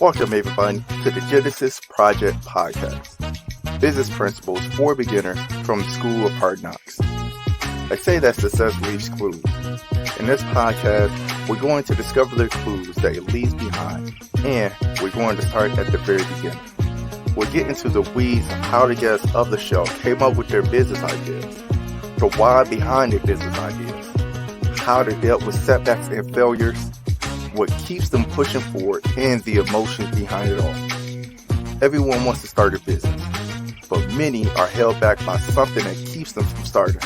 Welcome, everybody, to the Genesis Project Podcast. Business principles for beginners from the School of Hard Knocks. They say that success leaves clues. In this podcast, we're going to discover the clues that it leaves behind, and we're going to start at the very beginning. We'll get into the weeds of how the guests of the show came up with their business ideas, the why behind their business ideas, how they dealt with setbacks and failures, what keeps them pushing forward, and the emotions behind it all. Everyone wants to start a business, but many are held back by something that keeps them from starting.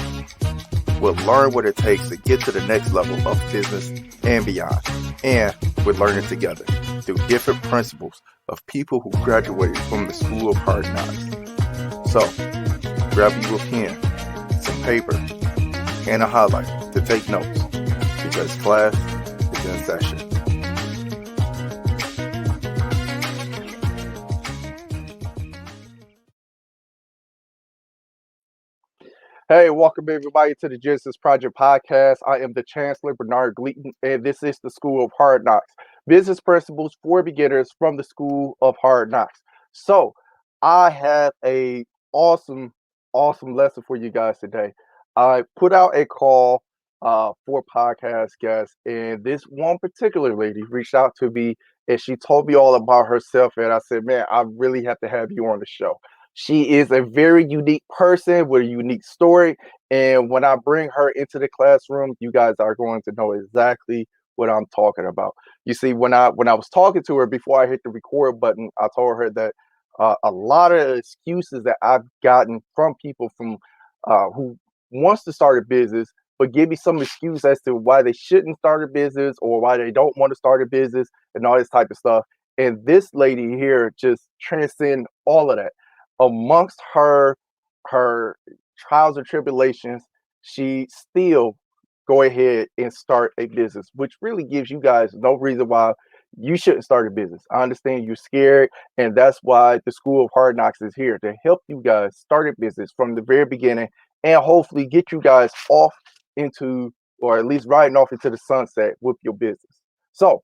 We'll learn what it takes to get to the next level of business and beyond, and we're learning together through different principles of people who graduated from the School of Hard Knocks. So, grab you a pen, some paper, and a highlighter to take notes, because class is in session. Hey, welcome everybody to the Genesis Project Podcast. I am the Chancellor, Bernard Gleaton, and this is the School of Hard Knocks. Business principles for beginners from the School of Hard Knocks. So, I have a awesome lesson for you guys today. I put out a call for podcast guests, and this one particular lady reached out to me, and she told me all about herself, and I said, man, I really have to have you on the show. She is a very unique person with a unique story. And when I bring her into the classroom, you guys are going to know exactly what I'm talking about. You see, when I was talking to her before I hit the record button, I told her that a lot of excuses that I've gotten from people from who wants to start a business, but give me some excuse as to why they shouldn't start a business or why they don't want to start a business and all this type of stuff. And this lady here just transcend all of that. Amongst her trials and tribulations, she still go ahead and start a business, which really gives you guys no reason why you shouldn't start a business. I understand you're scared, and that's why the School of Hard Knocks is here to help you guys start a business from the very beginning and hopefully get you guys off into, or at least riding off into the sunset with your business. So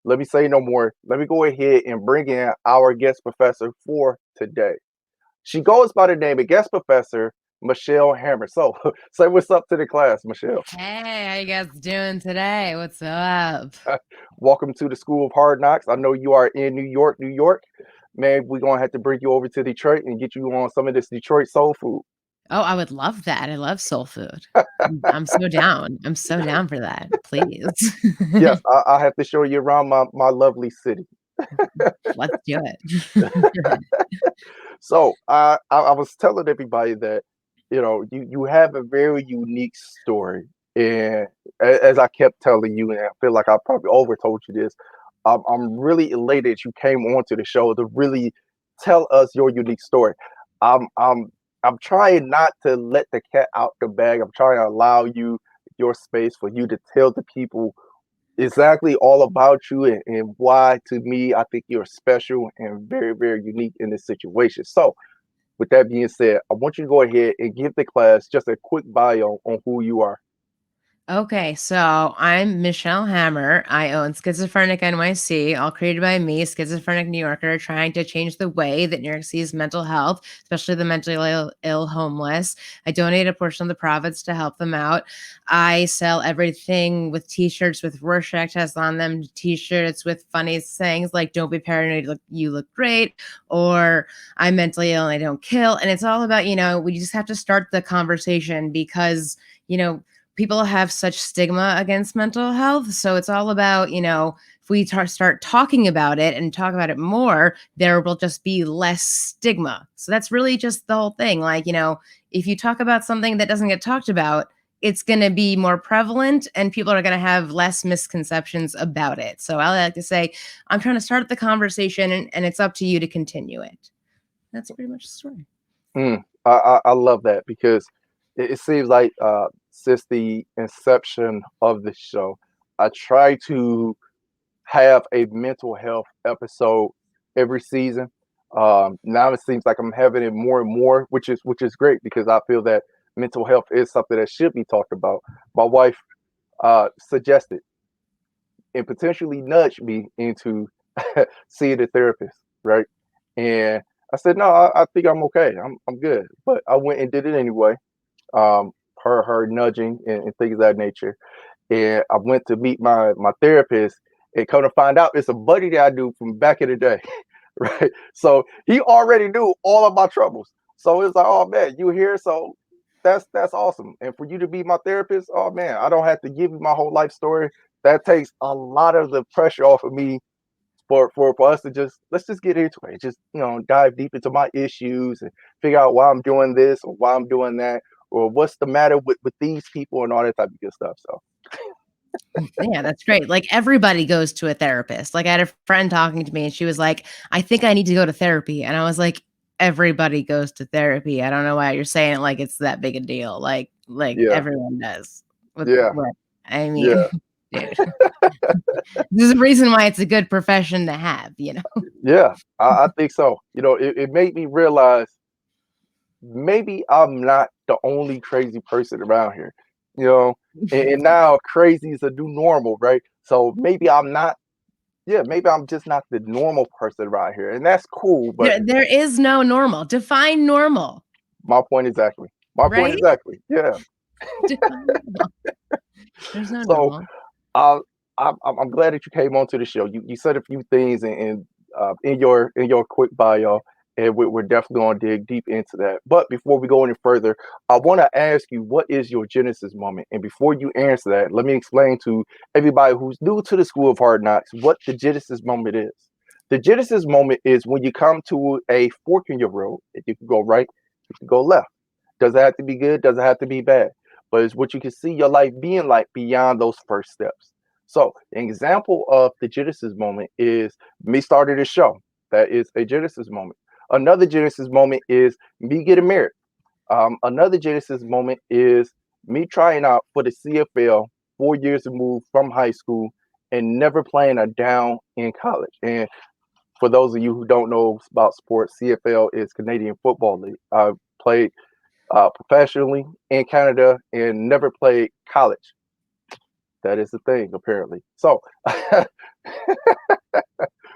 let me say no more. Let me go ahead and bring in our guest professor for today. She goes by the name of guest professor Michelle Hammer. So say what's up to the class, Michelle. Hey, how you guys doing today? What's up? Welcome to the School of Hard Knocks. I know you are in New York. Man, we're going to have to bring you over to Detroit and get you on some of this Detroit soul food. Oh, I would love that. I love soul food. I'm so down. I'm so down for that. Please. Yes, I have to show you around my lovely city. Let's do it. So I was telling everybody that, you have a very unique story. And as I kept telling you, and I feel like I probably overtold you this, I'm really elated you came onto the show to really tell us your unique story. I'm I'm I'm trying not to let the cat out the bag. I'm trying to allow you your space for you to tell the people exactly all about you and why to me I think you're special and very, very unique in this situation. So with that being said, I want you to go ahead and give the class just a quick bio on who you are. Okay, so I'm Michelle Hammer. I own Schizophrenic NYC, all created by me, schizophrenic New Yorker, trying to change the way that New York sees mental health, especially the mentally ill homeless. I donate a portion of the profits to help them out. I sell everything with t-shirts with Rorschach tests on them, t-shirts with funny sayings like "Don't be paranoid, you look great," or "I'm mentally ill and I don't kill." And it's all about, we just have to start the conversation because, people have such stigma against mental health. So it's all about, if we start talking about it and talk about it more, there will just be less stigma. So that's really just the whole thing. Like, if you talk about something that doesn't get talked about, it's going to be more prevalent and people are going to have less misconceptions about it. So I like to say, I'm trying to start the conversation and it's up to you to continue it. That's pretty much the story. I love that because it seems like since the inception of the show, I try to have a mental health episode every season. Now it seems like I'm having it more and more, which is great because I feel that mental health is something that should be talked about. My wife suggested and potentially nudged me into seeing a therapist, right? And I said, no, I think I'm okay. I'm good. But I went and did it anyway. Her nudging and things of that nature. And I went to meet my therapist, and come to find out it's a buddy that I knew from back in the day, right? So he already knew all of my troubles. So it's like, oh man, you here? So that's awesome. And for you to be my therapist, oh man, I don't have to give you my whole life story. That takes a lot of the pressure off of me for us to just let's just get into it. Just dive deep into my issues and figure out why I'm doing this or why I'm doing that or what's the matter with these people and all that type of good stuff. So Yeah, that's great. Like everybody goes to a therapist. Like I had a friend talking to me and she was like, I think I need to go to therapy. And I was like, everybody goes to therapy. I don't know why you're saying it like it's that big a deal. Like yeah, everyone does. yeah, What I yeah, mean, dude. There's a reason why it's a good profession to have, you know. yeah. I think so. It made me realize maybe I'm not the only crazy person around here. You know, and now crazy is a new normal, right? So maybe I'm not. Yeah, maybe I'm just not the normal person around here, and that's cool. But There is no normal. Define normal, my point exactly. My point right? exactly. Yeah. Define normal. There's no So normal. uh, I'm glad that you came onto the show. You said a few things in your quick bio, and we're definitely going to dig deep into that. But before we go any further, I want to ask you, what is your Genesis moment? And before you answer that, let me explain to everybody who's new to the School of Hard Knocks what the Genesis moment is. The Genesis moment is when you come to a fork in your road. If you can go right, you can go left. Does it have to be good? Does it have to be bad? But it's what you can see your life being like beyond those first steps. So, an example of the Genesis moment is me starting this show. That is a Genesis moment. Another Genesis moment is me getting married. Another Genesis moment is me trying out for the CFL, 4 years removed from high school, and never playing a down in college. And for those of you who don't know about sports, CFL is Canadian Football League. I played professionally in Canada and never played college. That is the thing, apparently. So,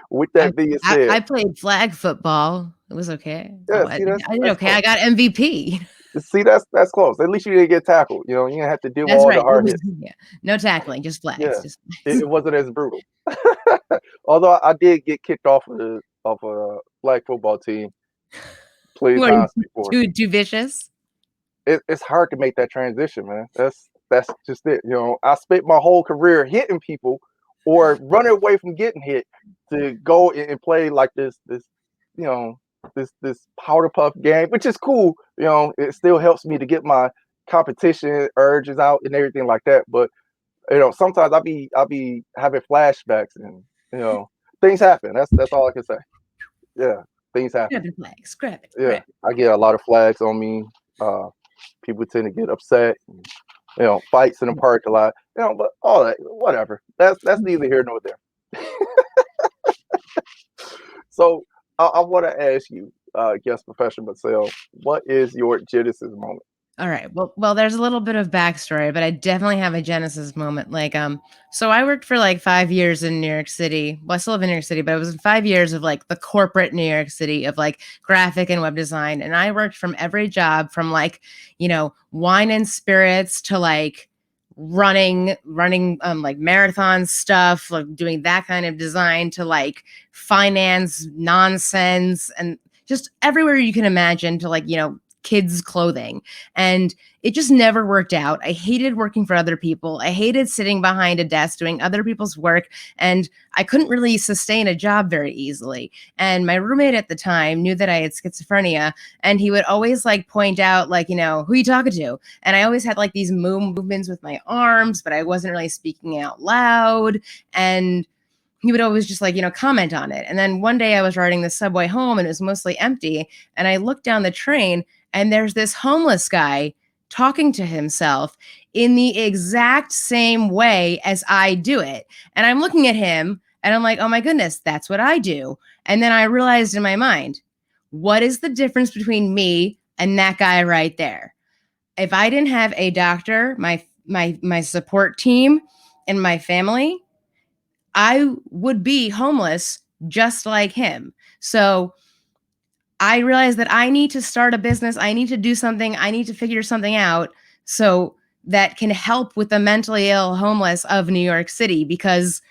with I that being I said, I played flag football. It was okay. yeah, see, that's I did that's okay. I close. got MVP. See, that's close. At least you didn't get tackled. You didn't have to deal with That's all the right. It hard was hits. yeah. No tackling, just flags, Yeah, just it, flags. it wasn't as brutal. Although I did get kicked off of a flag football team plenty of What are you times before. too vicious? It's hard to make that transition, man. That's just it. I spent my whole career hitting people or running away from getting hit to go and play like this you know this powder puff game, which is cool. It still helps me to get my competition urges out and everything like that. But sometimes I'll be having flashbacks and you know things happen. That's all I can say. Yeah, things happen. Grab the flags. Grab it. Yeah, Grab it. I get a lot of flags on me. Uh, People tend to get upset. And, fights in the parking lot. But all that, whatever. That's neither here nor there. So I want to ask you, guest professional Marcel, what is your Genesis moment? All right. Well, there's a little bit of backstory, but I definitely have a genesis moment. So I worked for like 5 years in New York City. Well, I still live in New York City, but it was 5 years of like the corporate New York City of like graphic and web design. And I worked from every job from like, wine and spirits to like running like marathon stuff, like doing that kind of design to like finance nonsense and just everywhere you can imagine to like, kids clothing. And it just never worked out. I hated working for other people. I hated sitting behind a desk doing other people's work. And I couldn't really sustain a job very easily. And my roommate at the time knew that I had schizophrenia. And he would always like point out, like, who are you talking to? And I always had like these movements with my arms, but I wasn't really speaking out loud. And he would always just like, comment on it. And then one day I was riding the subway home and it was mostly empty. And I looked down the train and there's this homeless guy talking to himself in the exact same way as I do it. And I'm looking at him and I'm like, oh my goodness, that's what I do. And then I realized in my mind, what is the difference between me and that guy right there? If I didn't have a doctor, my support team, and my family, I would be homeless just like him. So I realized that I need to start a business. I need to do something. I need to figure something out so that can help with the mentally ill homeless of New York City. Because,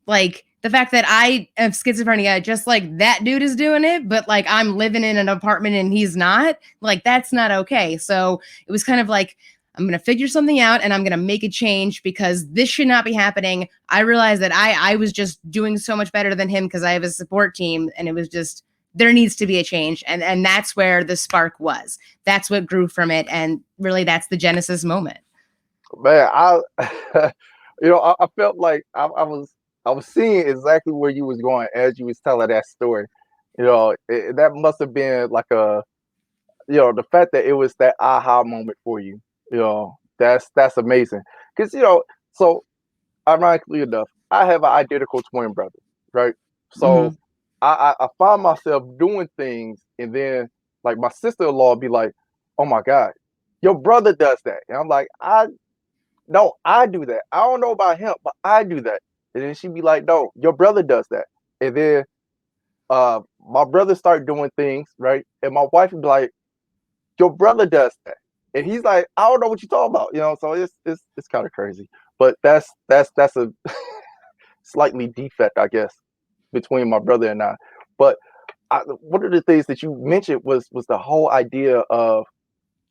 like, the fact that I have schizophrenia, just like that dude is doing it, but like I'm living in an apartment and he's not, like, that's not okay. So it was kind of like, I'm going to figure something out and I'm going to make a change because this should not be happening. I realized that I was just doing so much better than him because I have a support team, and it was just, there needs to be a change. And that's where the spark was. That's what grew from it. And really, that's the genesis moment. Man, I felt like I was seeing exactly where you was going as you was telling that story. That must have been like the fact that it was that aha moment for you. That's amazing. Because so ironically enough, I have an identical twin brother, right? So Hmm. I find myself doing things, and then like my sister-in-law be like, "Oh my God, your brother does that," and I'm like, "I no, I do that. I don't know about him, but I do that." And then she'd be like, "No, your brother does that." And then my brother started doing things, right? And my wife would be like, "Your brother does that." And he's like, "I don't know what you're talking about," So it's kind of crazy, but that's a slightly defect, I guess, between my brother and I. But one of the things that you mentioned was the whole idea of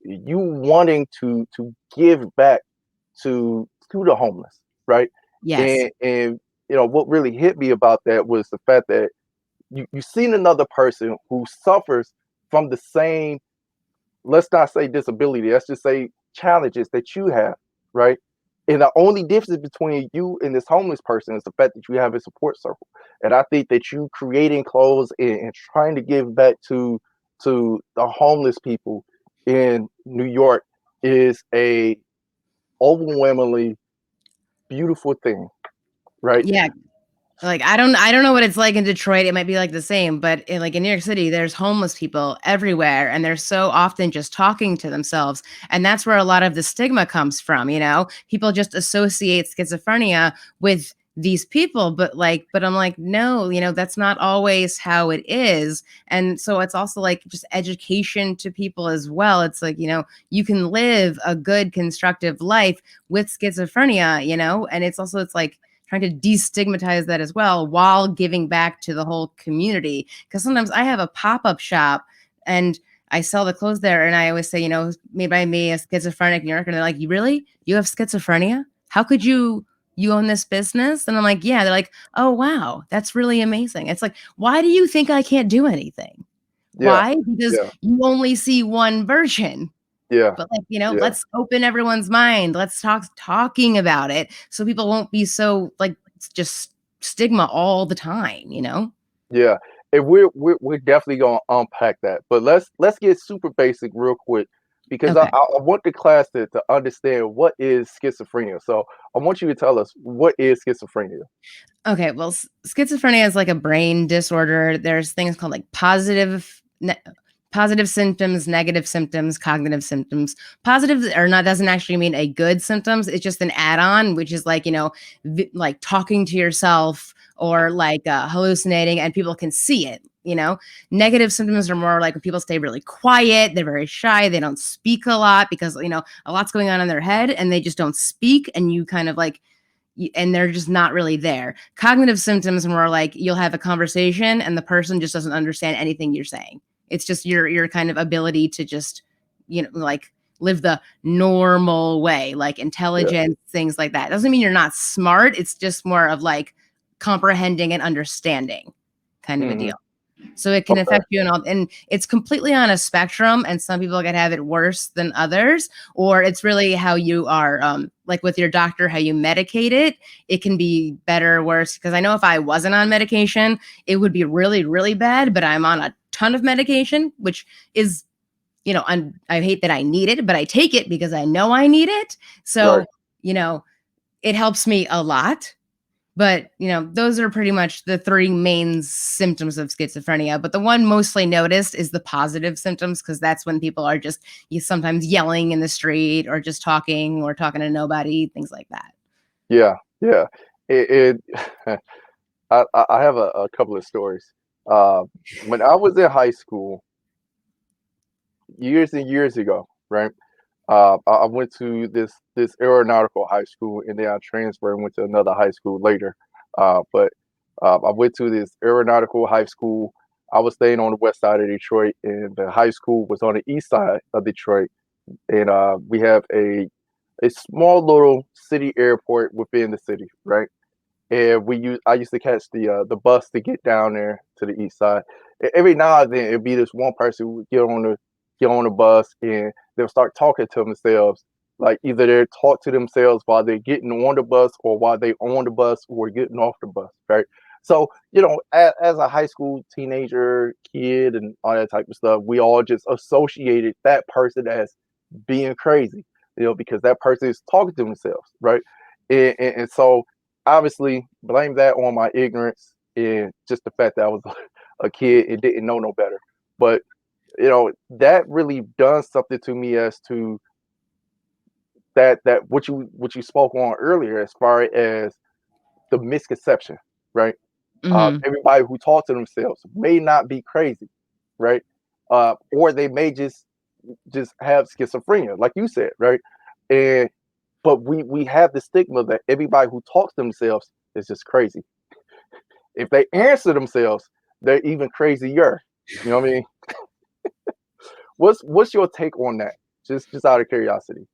you wanting to give back to the homeless, right? Yes. And what really hit me about that was the fact that you seen another person who suffers from the same, let's not say disability, let's just say challenges that you have, right? And the only difference between you and this homeless person is the fact that you have a support circle. And I think that you creating clothes and trying to give back to the homeless people in New York is a overwhelmingly beautiful thing, right? Yeah. Like, I don't know what it's like in Detroit. It might be like the same, but in New York City, there's homeless people everywhere, and they're so often just talking to themselves, and that's where a lot of the stigma comes from. People just associate schizophrenia with these people, but I'm like, no, that's not always how it is. And so it's also like just education to people as well. It's like, you can live a good constructive life with schizophrenia, and it's like trying to destigmatize that as well while giving back to the whole community. Because sometimes I have a pop-up shop and I sell the clothes there, and I always say, made by me, a schizophrenic New Yorker. And they're like, "You really? You have schizophrenia? How could you own this business?" And I'm like, "Yeah." They're like, "Oh wow, that's really amazing." It's like, why do you think I can't do anything? Yeah, Why? Because yeah, you only see one version. yeah, But, like, yeah, let's open everyone's mind. Let's talking about it so people won't be so, like, just stigma all the time? yeah. And we're definitely gonna unpack that. But let's get super basic real quick because I, Okay. I I want the class to understand what is schizophrenia. So I want you to tell us what is schizophrenia. Okay, well, schizophrenia is like a brain disorder. There's things called like positive symptoms, negative symptoms, cognitive symptoms. Positive or not doesn't actually mean a good symptoms. It's just an add-on, which is like like talking to yourself or like hallucinating, and people can see it. Negative symptoms are more like when people stay really quiet. They're very shy. They don't speak a lot because a lot's going on in their head, and they just don't speak. And you kind of like and they're just not really there. Cognitive symptoms more like you'll have a conversation and the person just doesn't understand anything you're saying. It's just your kind of ability to just, like live the normal way, like Yeah. intelligence, things like that. Doesn't mean you're not smart. It's just more of like comprehending and understanding kind of a Hmm. deal. So it can Okay. affect you and it's completely on a spectrum, and some people can have it worse than others, or it's really how you are, like with your doctor, how you medicate it. It can be better or worse, because I know if I wasn't on medication, it would be really, really bad, but I'm on a ton of medication, which is, I hate that I need it, but I take it because I know I need it. Right. So, you know, it helps me a lot. But, those are pretty much the three main symptoms of schizophrenia. But the one mostly noticed is the positive symptoms, because that's when people are just sometimes yelling in the street or just talking or talking to nobody, things like that. Yeah. Yeah. It I have a couple of stories. Uh, when I was in high school, years and years ago, right? I went to this aeronautical high school, and then I transferred and went to another high school later. But I went to this aeronautical high school. I was staying on the west side of Detroit, and the high school was on the east side of Detroit. And we have a small little city airport within the city, right? And I used to catch the bus to get down there to the east side. Every now and then it'd be this one person who would get on the bus, and they'll start talking to themselves. Like either they talk to themselves while they're getting on the bus, or while they on the bus, or getting off the bus, right? So, as a high school teenager kid and all that type of stuff, we all just associated that person as being crazy, because that person is talking to themselves, right? And so obviously blame that on my ignorance and just the fact that I was a kid and didn't know no better. But that really done something to me as to that what you spoke on earlier as far as the misconception, right? Hmm. Everybody who talks to themselves may not be crazy, right? Or they may just have schizophrenia, like you said, right? And but we have the stigma that everybody who talks to themselves is just crazy. If they answer themselves, they're even crazier. You know what I mean? What's your take on that? Just out of curiosity.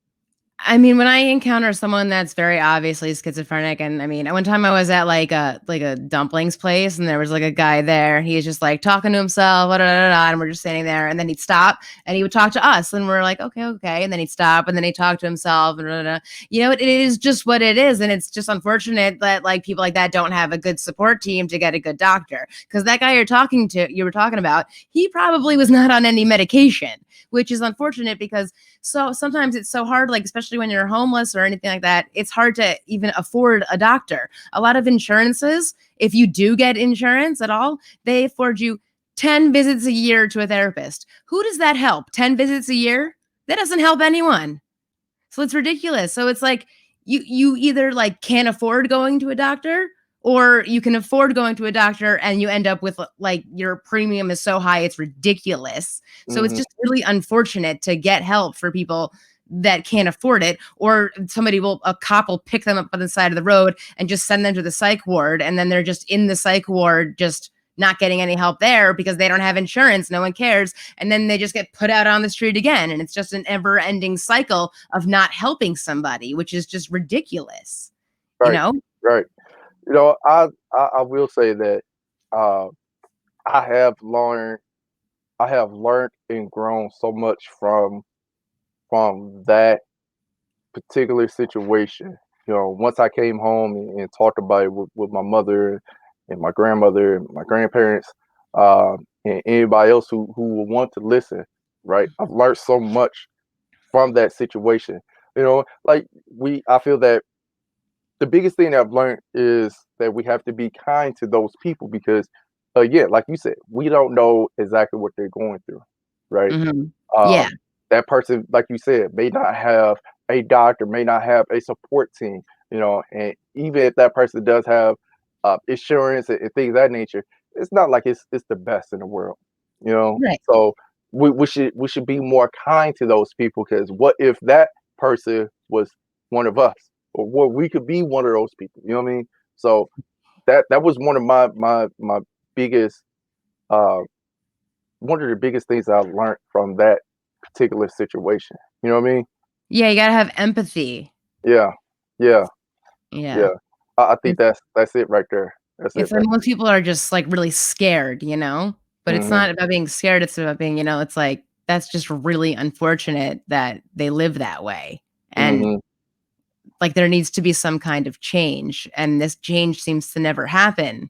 I mean, when I encounter someone that's very obviously schizophrenic, and I mean, one time I was at like a dumplings place, and there was like a guy there. He was just like talking to himself, da, da, da, da, and we're just standing there. And then he'd stop, and he would talk to us, and we're like, okay, okay. And then he'd stop, and then he'd talk to himself, and da, da, da. It is just what it is, and it's just unfortunate that like people like that don't have a good support team to get a good doctor. Because that guy you were talking about, he probably was not on any medication, which is unfortunate because so sometimes it's so hard, like especially when you're homeless or anything like that, it's hard to even afford a doctor. A lot of insurances, if you do get insurance at all, they afford you 10 visits a year to a therapist. Who does that help? 10 visits a year? That doesn't help anyone. So it's ridiculous. So it's like you either like can't afford going to a doctor, or you can afford going to a doctor and you end up with like your premium is so high it's ridiculous. So it's Hmm. just really unfortunate to get help for people that can't afford it, or a cop will pick them up on the side of the road and just send them to the psych ward, and then they're just in the psych ward just not getting any help there because they don't have insurance, no one cares, and then they just get put out on the street again, and it's just an ever ending cycle of not helping somebody, which is just ridiculous, you Right, know? right. I will say that uh, I have learned I have learned and grown so much from that particular situation. Once I came home and talked about it with my mother and my grandmother and my grandparents, and anybody else who will want to listen, right? I've learned so much from that situation. I feel that the biggest thing that I've learned is that we have to be kind to those people because, yeah, like you said, we don't know exactly what they're going through, right? Mhm. Yeah. Um, that person, like you said, may not have a doctor, may not have a support team, and even if that person does have insurance and things of that nature, it's not like it's the best in the world, you know. Right. So we should be more kind to those people because what if that person was one of us, or what we could be one of those people, you know what I mean? So that was one of my biggest uh one of the biggest things I learned from that particular situation. You know what I mean? Yeah, you gotta have empathy. Yeah, yeah, Yeah. yeah. I think It's that's it right there. That's it it's like right most people are just, like, really scared, you know? But there. it's Mhm, not about being scared, it's about being, it's like, that's just really unfortunate that they live that way, and, mhm. like, there needs to be some kind of change, and this change seems to never happen,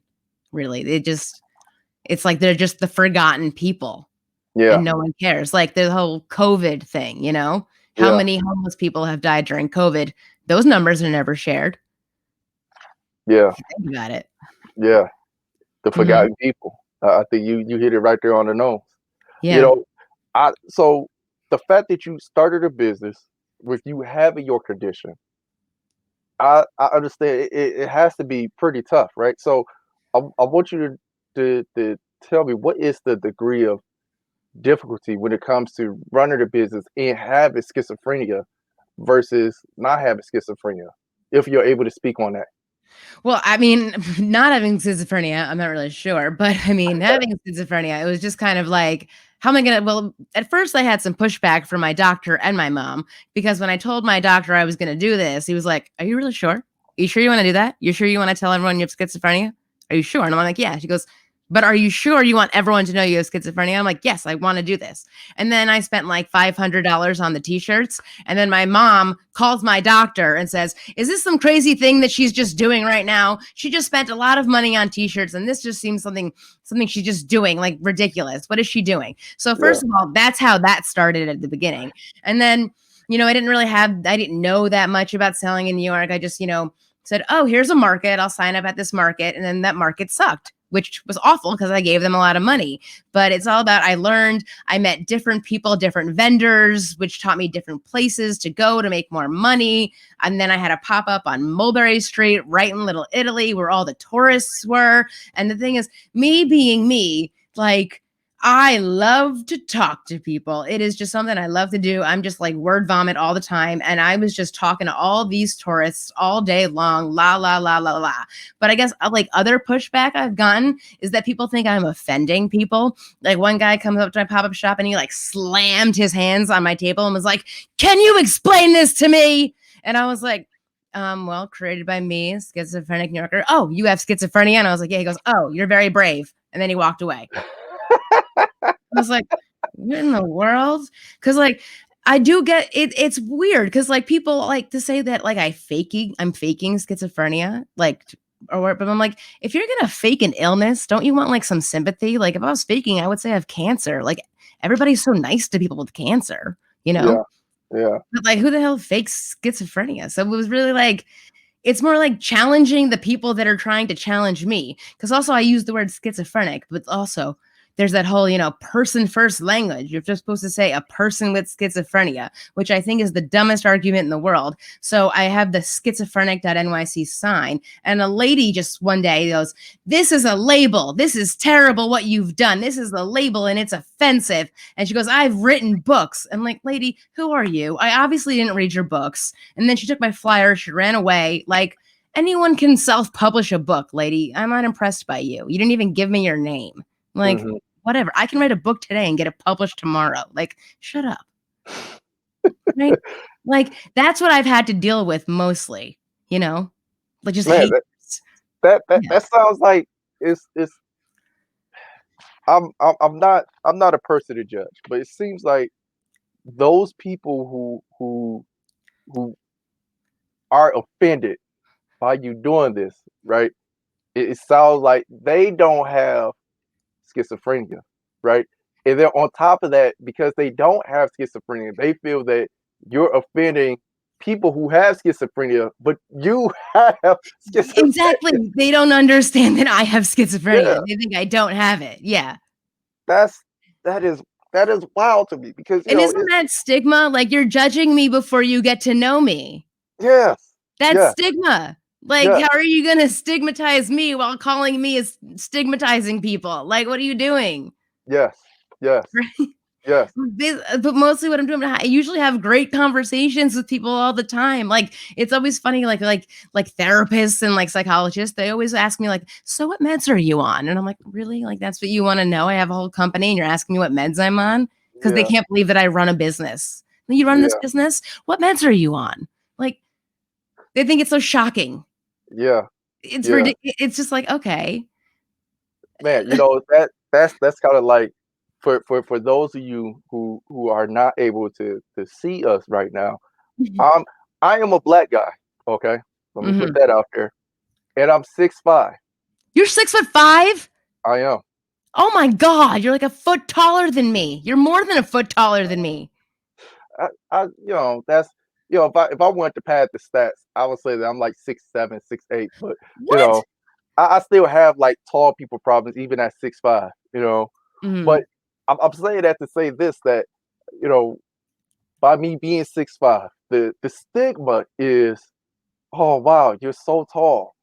really. It's like they're just the forgotten people, Yeah, and no one cares. Like, the whole COVID thing, you know? How yeah, many homeless people have died during COVID? Those numbers are never shared, yeah, if you think about it. yeah. The Mhm. forgotten people. I think you hit it right there on the nose. You Yeah. know, I so the fact that you started a business with you having your condition, I understand it has to be pretty tough, right? So I want you to tell me what is the degree of difficulty when it comes to running a business and having schizophrenia versus not having schizophrenia, if you're able to speak on that. Well, I mean, not having schizophrenia, I'm not really sure, but I mean, having schizophrenia, it was just kind of like, how am I gonna? Well, at first, I had some pushback from my doctor and my mom because when I told my doctor I was gonna do this, he was like, "Are you really sure? Are you sure you want to do that? You sure you want to tell everyone you have schizophrenia? Are you sure?" And I'm like, "Yeah." She goes, "But are you sure you want everyone to know you have schizophrenia?" I'm like, "Yes, I want to do this." And then I spent like $500 on the t-shirts, and then my mom calls my doctor and says, "Is this some crazy thing that she's just doing right now? She just spent a lot of money on t-shirts and this just seems something she's just doing like ridiculous. What is she doing?" So Yeah. first of all, that's how that started at the beginning. And then, I didn't know that much about selling in New York. I just, said, "Oh, here's a market. I'll sign up at this market." And then that market sucked, which was awful because I gave them a lot of money. But it's all about I met different people, different vendors, which taught me different places to go to make more money. And then I had a pop up on Mulberry Street, right in Little Italy, where all the tourists were. And the thing is, me being me, like, I love to talk to people. It is just something I love to do. I'm just like word vomit all the time. And I was just talking to all these tourists all day long, la, la, la, la, la. But I guess like other pushback I've gotten is that people think I'm offending people. Like one guy comes up to my pop-up shop and he like slammed his hands on my table and was like, "Can you explain this to me?" And I was like, well, created by me, schizophrenic New Yorker. "Oh, you have schizophrenia?" And I was like, "Yeah." He goes, "Oh, you're very brave." And then he walked away. I was like, "What in the world?" Because like I do get it. It's weird because like people like to say that like I'm faking schizophrenia, like but I'm like, if you're gonna fake an illness, don't you want like some sympathy? Like if I was faking, I would say I have cancer. Like everybody's so nice to people with cancer, you know? Yeah. Yeah. But like who the hell fakes schizophrenia? So it was really like it's more like challenging the people that are trying to challenge me. Because also I use the word schizophrenic, but also there's that whole, person first language. You're just supposed to say a person with schizophrenia, which I think is the dumbest argument in the world. So I have the schizophrenic.nyc sign, and a lady just one day goes, "This is a label. This is terrible what you've done. This is a label and it's offensive." And she goes, "I've written books." I'm like, "Lady, who are you? I obviously didn't read your books." And then she took my flyer, she ran away. Like, anyone can self-publish a book, lady. I'm not impressed by you. You didn't even give me your name. Like, Hmm. whatever. I can write a book today and get it published tomorrow. Like, shut up. Right? Like, that's what I've had to deal with mostly, you know? Like just Man, hate. Yeah. that sounds like it's I'm not a person to judge, but it seems like those people who are offended by you doing this, right? It sounds like they don't have schizophrenia, right? And then on top of that, because they don't have schizophrenia, they feel that you're offending people who have schizophrenia, but you have Exactly. schizophrenia. They don't understand that I have Yeah, schizophrenia. They think I don't have it. Yeah. that's that is that is wild to me because And isn't that stigma? Like you're judging me before you get to know me. yes, That's yes, stigma. Like, yes, how are you gonna stigmatize me while calling me as stigmatizing people? Like, what are you doing? yes, yes, yes, But mostly what I'm doing, I usually have great conversations with people all the time. Like, it's always funny, like therapists and like psychologists, they always ask me, like, "So what meds are you on?" And I'm like, "Really? Like, that's what you want to know? I have a whole company and you're asking me what meds I'm on?" Because they yeah, can't believe that I run a business. "You run this yeah, business? What meds are you on?" Like, they think it's so shocking. yeah, It's yeah. it's just like, okay. Man, that's kind of like for those of you who are not able to see us right now. Um, I am a black guy. Okay, let me put Mhm. that out there, and I'm 6'5". You're 6'5"? I am. Oh my god, you're like a foot taller than me. You're more than a foot taller than me. That's if I wanted to pad the stats, I would say that I'm like 6'7", 6'8". But you What? know, I still have like tall people problems even at 6'5". Mhm. But I'm saying that to say this that you know by me being 6'5", the stigma is, oh wow, you're so tall.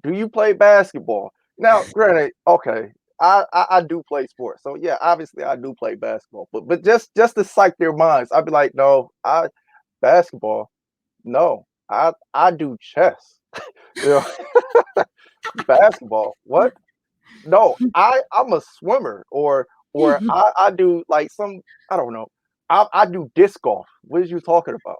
Do you play basketball? Now, granted, okay, I do play sports, so yeah, obviously I do play basketball, but just to psych their minds, I'd be like, no, I basketball, no, I do chess, you know, basketball, what? No, I'm a swimmer, or I do like some, I don't know, I do disc golf. What are you talking about?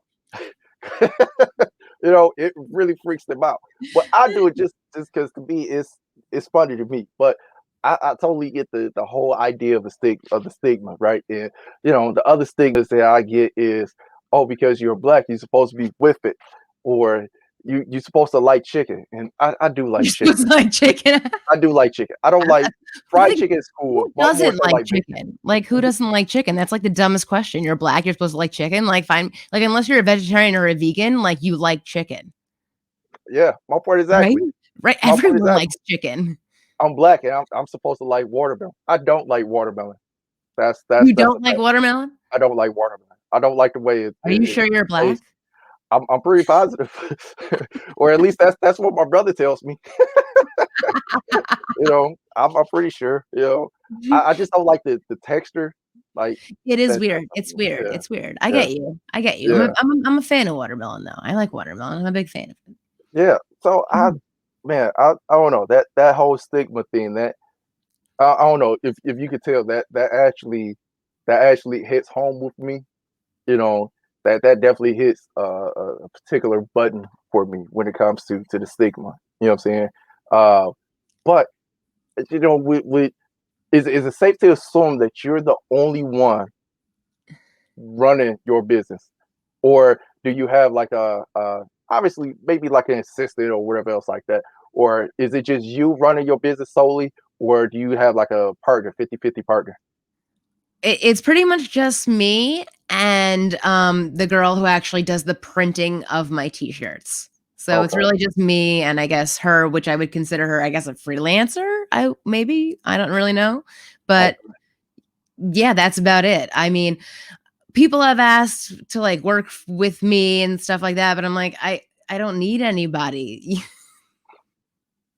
It really freaks them out. But I do it just because to me it's funny to me. But I totally get the whole idea of the stigma, right? And the other stigmas that I get is, oh, because you're black, you're supposed to be with it, or you're supposed to like chicken, and I do like You're supposed chicken. to like chicken. I do like chicken. I don't like But the fried thing, chicken is who cool, but more doesn't so like like bacon. chicken? Like, who doesn't like chicken? That's like the dumbest question. You're black, you're supposed to like chicken. Like, fine. Like, unless you're a vegetarian or a vegan, like, you like chicken, Yeah, my point right? exactly. Right? My point Everyone exactly. likes chicken. I'm black and I'm supposed to like watermelon. I don't like watermelon. That's You a don't like fact. watermelon? I don't like watermelon. I don't like the way it Are you it sure you're black? tastes. I'm pretty positive, or at least that's what my brother tells me. I'm pretty sure. I just don't like the texture, like It is that. weird. It's weird. Yeah, It's weird. I yeah, get you. I get you. yeah, I'm a fan of watermelon though. I like watermelon. I'm a big fan of it. yeah. So Mhm. man, I don't know that whole stigma thing. That I don't know if you could tell that actually hits home with me. you know, that definitely hits a particular button for me when it comes to the stigma. You know what I'm saying? Uh, but is it safe to assume that you're the only one running your business, or do you have like obviously maybe like an assistant or whatever else like that, or is it just you running your business solely, or do you have like a partner, 50-50 partner? It's pretty much just me and the girl who actually does the printing of my t-shirts. So it's Okay, really just me and I guess her, which I would consider her, I guess, a freelancer. I don't really know, but okay, yeah, that's about it. I mean, people have asked to like work with me and stuff like that, but I'm like, I don't need anybody.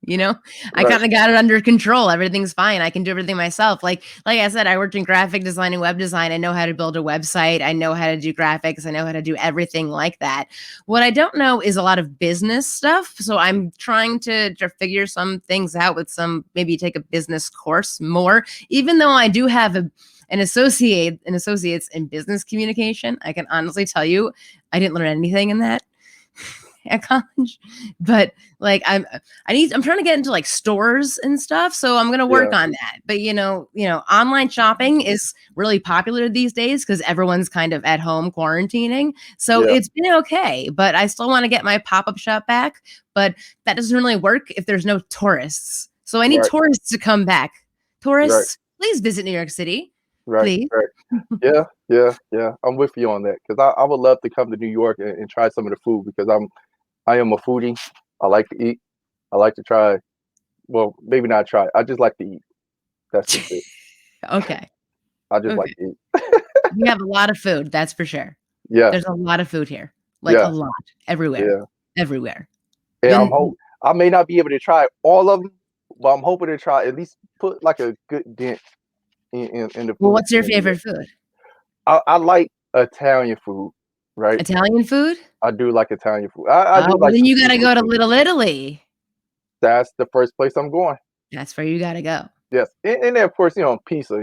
You know, I right, kind of got it under control. Everything's fine. I can do everything myself. Like I said, I worked in graphic design and web design. I know how to build a website. I know how to do graphics. I know how to do everything like that. What I don't know is a lot of business stuff. So I'm trying to figure some things out with some, maybe take a business course more, even though I do have an associate's in business communication. I can honestly tell you, I didn't learn anything in that at college, but like I'm trying to get into like stores and stuff, so I'm gonna work yeah, on that. But online shopping is really popular these days because everyone's kind of at home quarantining. So yeah, it's been okay, but I still want to get my pop-up shop back. But that doesn't really work if there's no tourists. So I need right, tourists to come back. right, Tourists, please visit New York City. right, Please. right. Yeah, yeah, yeah. I'm with you on that because I would love to come to New York and try some of the food because I am a foodie. I like to eat. I like to try. Well, maybe not try. I just like to eat. That's just it. Okay. I just like Okay. to eat. We have a lot of food, that's for sure. Yes, There's a lot of food here, like a yes, lot, everywhere, yeah. everywhere. And Then I may not be able to try all of them, but I'm hoping to try at least put like a good dent in the well, food what's scene your in New York. favorite food? I like Italian food, right? Italian food? I do like Italian food. I Oh, do well, like then some you gotta seafood go to too. Little Italy. That's the first place I'm going. That's where you gotta go. Yes, and then of course, pizza.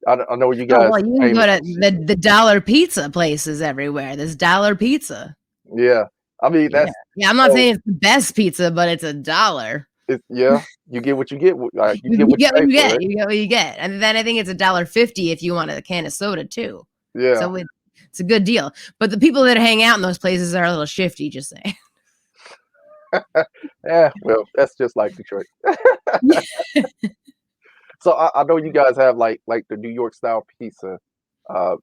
I know you Oh, guys well, you can go famous to for the dollar pizza places everywhere. There's dollar pizza. yeah. I mean Yeah. that's Yeah, I'm not so saying it's the best pizza, but it's a dollar. it's yeah. You get what you get. You get You what you get what pay you for, get. right? You get what you get. And then I think it's $1.50 if you want a can of soda too. Yeah, So it's a good deal. But the people that hang out in those places are a little shifty, just saying. yeah. Well, that's just like Detroit. So I know you guys have like the New York style pizza.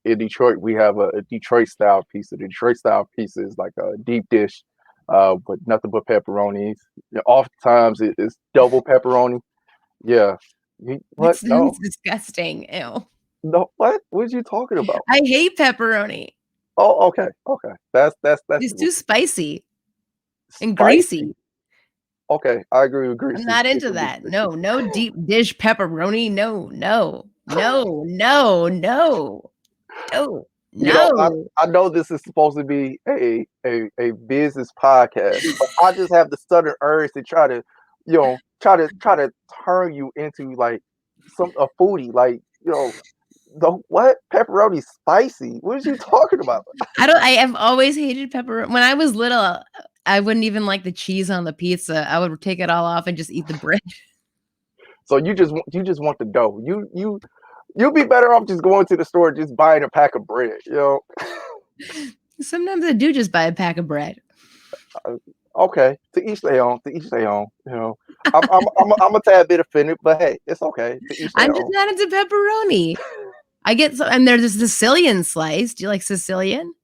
In Detroit, we have a Detroit style pizza. The Detroit style pizza is like a deep dish, but nothing but pepperonis. Oftentimes it's double pepperoni. Yeah. That What? sounds No, disgusting. Ew. no. What? What are you talking about? I hate pepperoni. Oh, okay, okay. That's It's cool. too spicy and Spicy. greasy. Okay, I agree with I'm greasy not into chicken beef that. biscuit. No, no deep dish pepperoni. No, no, no, no, no, no, You know, no. I know this is supposed to be a business podcast, but I just have the sudden urge to try to, try to turn you into like a foodie, like the what pepperoni spicy? What are you talking about? I have always hated pepperoni. When I was little, I wouldn't even like the cheese on the pizza. I would take it all off and just eat the bread. So you just want the dough. You'll be better off just going to the store, just buying a pack of bread. Sometimes I do just buy a pack of bread. Uh, okay, to each their own. To each their own. I'm a tad bit offended, but hey, it's okay. To each I'm their just own. not into pepperoni. I get so, and there's a Sicilian slice. Do you like Sicilian?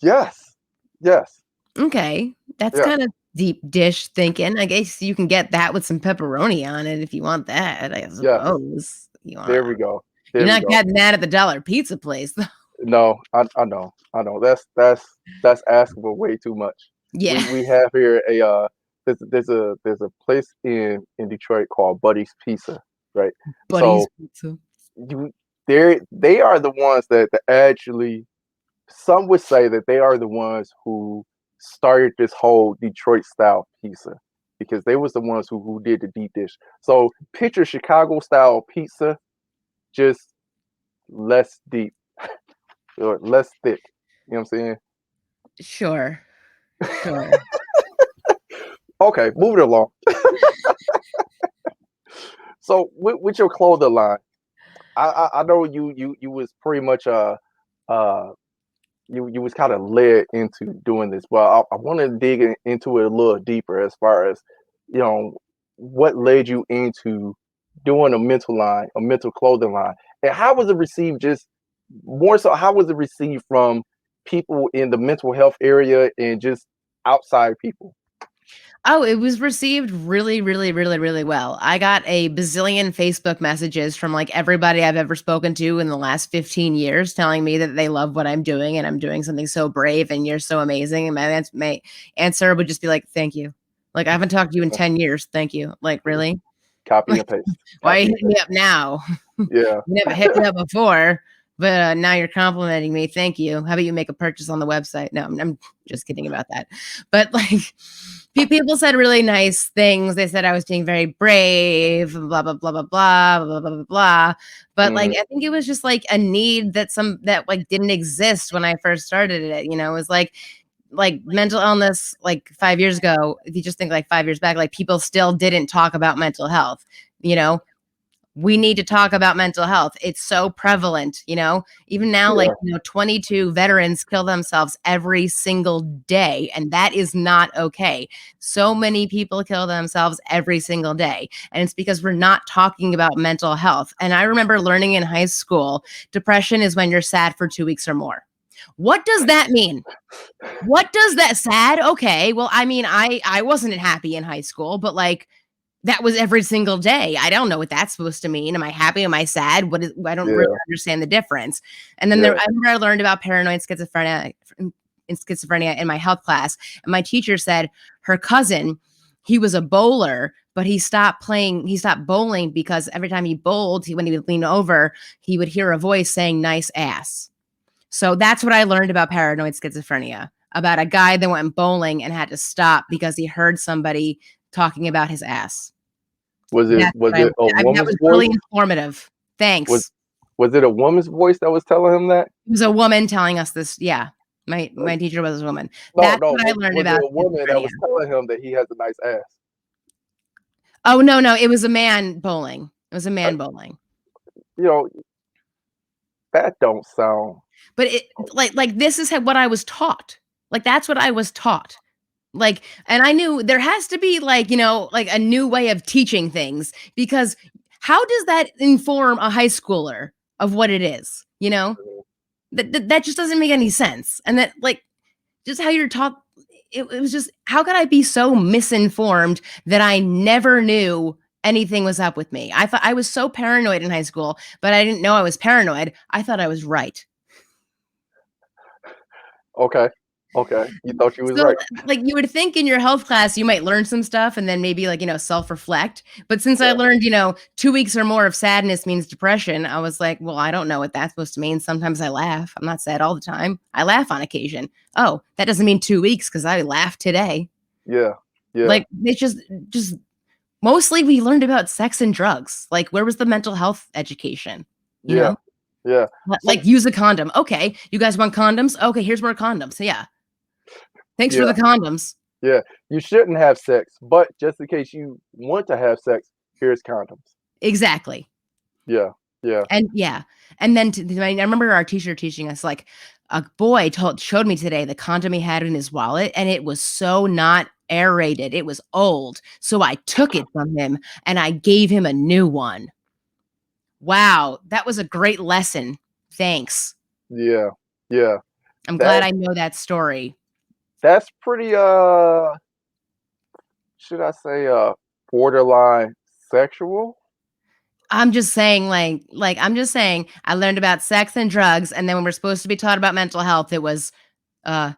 Yes, yes, Okay, that's yes, kind of deep dish thinking. I guess you can get that with some pepperoni on it if you want that. I yes. suppose you There wanna. we go. You're There we not go. getting that at the dollar pizza place, though. No, I know, I know. That's asking for way too much. Yeah, We have here there's a place in Detroit called Buddy's Pizza, right? Buddy's So pizza. you they are the ones that actually, some would say that they are the ones who started this whole Detroit style pizza, because they was the ones who did the deep dish. So picture Chicago style pizza, just less deep or less thick. You know what I'm saying? Sure, sure. Okay, moving along. So with your clothing line, I know you was pretty much uh you was kind of led into doing this, but I want to dig into it a little deeper as far as you know what led you into doing a mental line, a mental clothing line, and how was it received? Just more so, how was it received from people in the mental health area and just outside people? Oh, it was received really, really, really, really well. I got a bazillion Facebook messages from like everybody I've ever spoken to in the last 15 years telling me that they love what I'm doing and I'm doing something so brave and you're so amazing. And my answer would just be like, thank you. Like, I haven't talked to you in 10 years. Thank you. Like, really? Copy Like, and paste. why are you Copy and hitting me paste. up now? You Yeah. never hit me up before, but now you're complimenting me. Thank you. How about you make a purchase on the website? No, I'm just kidding about that. But like, people said really nice things. They said I was being very brave, blah blah blah blah blah blah blah blah blah. But like, Hmm. I think it was just like a need that like didn't exist when I first started it. You know, it was like mental illness like 5 years ago. If you just think like 5 years back, like people still didn't talk about mental health. You know, we need to talk about mental health. It's so prevalent, even now, like, Yeah. 22 veterans kill themselves every single day, and that is not okay. So many people kill themselves every single day, and it's because we're not talking about mental health. And I remember learning in high school, depression is when you're sad for 2 weeks or more. What does that mean? What does that sad? Okay, well, I mean, I wasn't happy in high school, but like that was every single day. I don't know what that's supposed to mean. Am I happy? Am I sad? What is I don't really Yeah. understand the difference. And then Yeah. I remember I learned about paranoid schizophrenia in my health class. And my teacher said her cousin, he was a bowler, but he stopped bowling because every time he bowled, when he would lean over, he would hear a voice saying nice ass. So that's what I learned about paranoid schizophrenia, about a guy that went bowling and had to stop because he heard somebody talking about his ass. Was it That's was what it a I mean, that woman's was voice? really informative. Was Thanks. was it a woman's voice that was telling him that? It was a woman telling us this. Yeah. My teacher was a woman. No, That's no. what I learned Was it about a woman that schizophrenia. was telling him that he has a nice ass? Oh, no, no, it was a man bowling. It was a Uh, man bowling. you know that don't sound. But it like this is what I was taught. Like that's what I was taught. Like, and I knew there has to be like, like a new way of teaching things because how does that inform a high schooler of what it is? That just doesn't make any sense. And that like just how you're taught, it was just how could I be so misinformed that I never knew anything was up with me? I thought I was so paranoid in high school, but I didn't know I was paranoid. I thought I was right. Okay. Okay. You thought you was So, right. like, you would think in your health class, you might learn some stuff and then maybe, like, self-reflect. But since I Yeah. learned, 2 weeks or more of sadness means depression, I was like, "Well, I don't know what that's supposed to mean. Sometimes I laugh. I'm not sad all the time. I laugh on occasion. Oh, that doesn't mean 2 weeks because I laughed today." Yeah. Yeah. Like, it's just mostly we learned about sex and drugs. Like, where was the mental health education, you Yeah. know? Yeah. Like, So use a condom. Okay, you guys want condoms? Okay, here's more condoms. So, yeah, thanks for yeah. the condoms. Yeah. You shouldn't have sex, but just in case you want to have sex, here's condoms. Exactly. Yeah. Yeah. And yeah, and then I remember our teacher teaching us, like, a boy showed me today the condom he had in his wallet, and it was so not aerated, it was old, so I took it from him, and I gave him a new one. Wow, that was a great lesson. Thanks. Yeah. Yeah. I'm glad That I know that story. that's pretty should I say borderline sexual? I'm just saying, I'm just saying, I learned about sex and drugs, and then when we're supposed to be taught about mental health, it was, uh,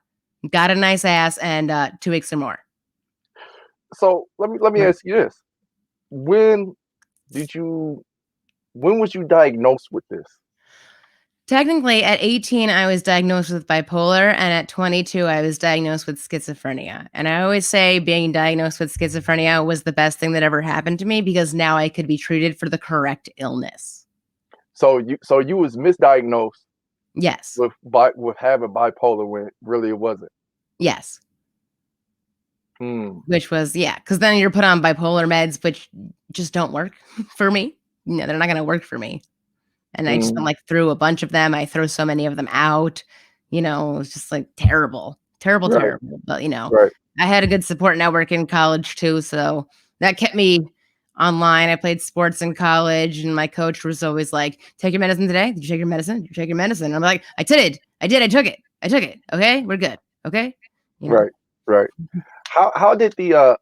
got a nice ass and, 2 weeks or more. So let me ask you this. When did you when was you diagnosed with this? Technically, at 18, I was diagnosed with bipolar, and at 22, I was diagnosed with schizophrenia. And I always say being diagnosed with schizophrenia was the best thing that ever happened to me because now I could be treated for the correct illness. So you was misdiagnosed Yes. with having bipolar when really it wasn't. Yes. Hmm. Which was, yeah, because then you're put on bipolar meds, which just don't work for me. They're not going to work for me. And I just, I'm Hmm. like threw a bunch of them. I throw so many of them out. It's just like terrible, terrible, Right. terrible. But Right. I had a good support network in college too, so that kept me online. I played sports in college, and my coach was always like, "Take your medicine today. Did you take your medicine? Did you take your medicine?" And I'm like, "I did. I did. I took it. I took it. Okay, we're good. Okay." You know. Right. Right. How did the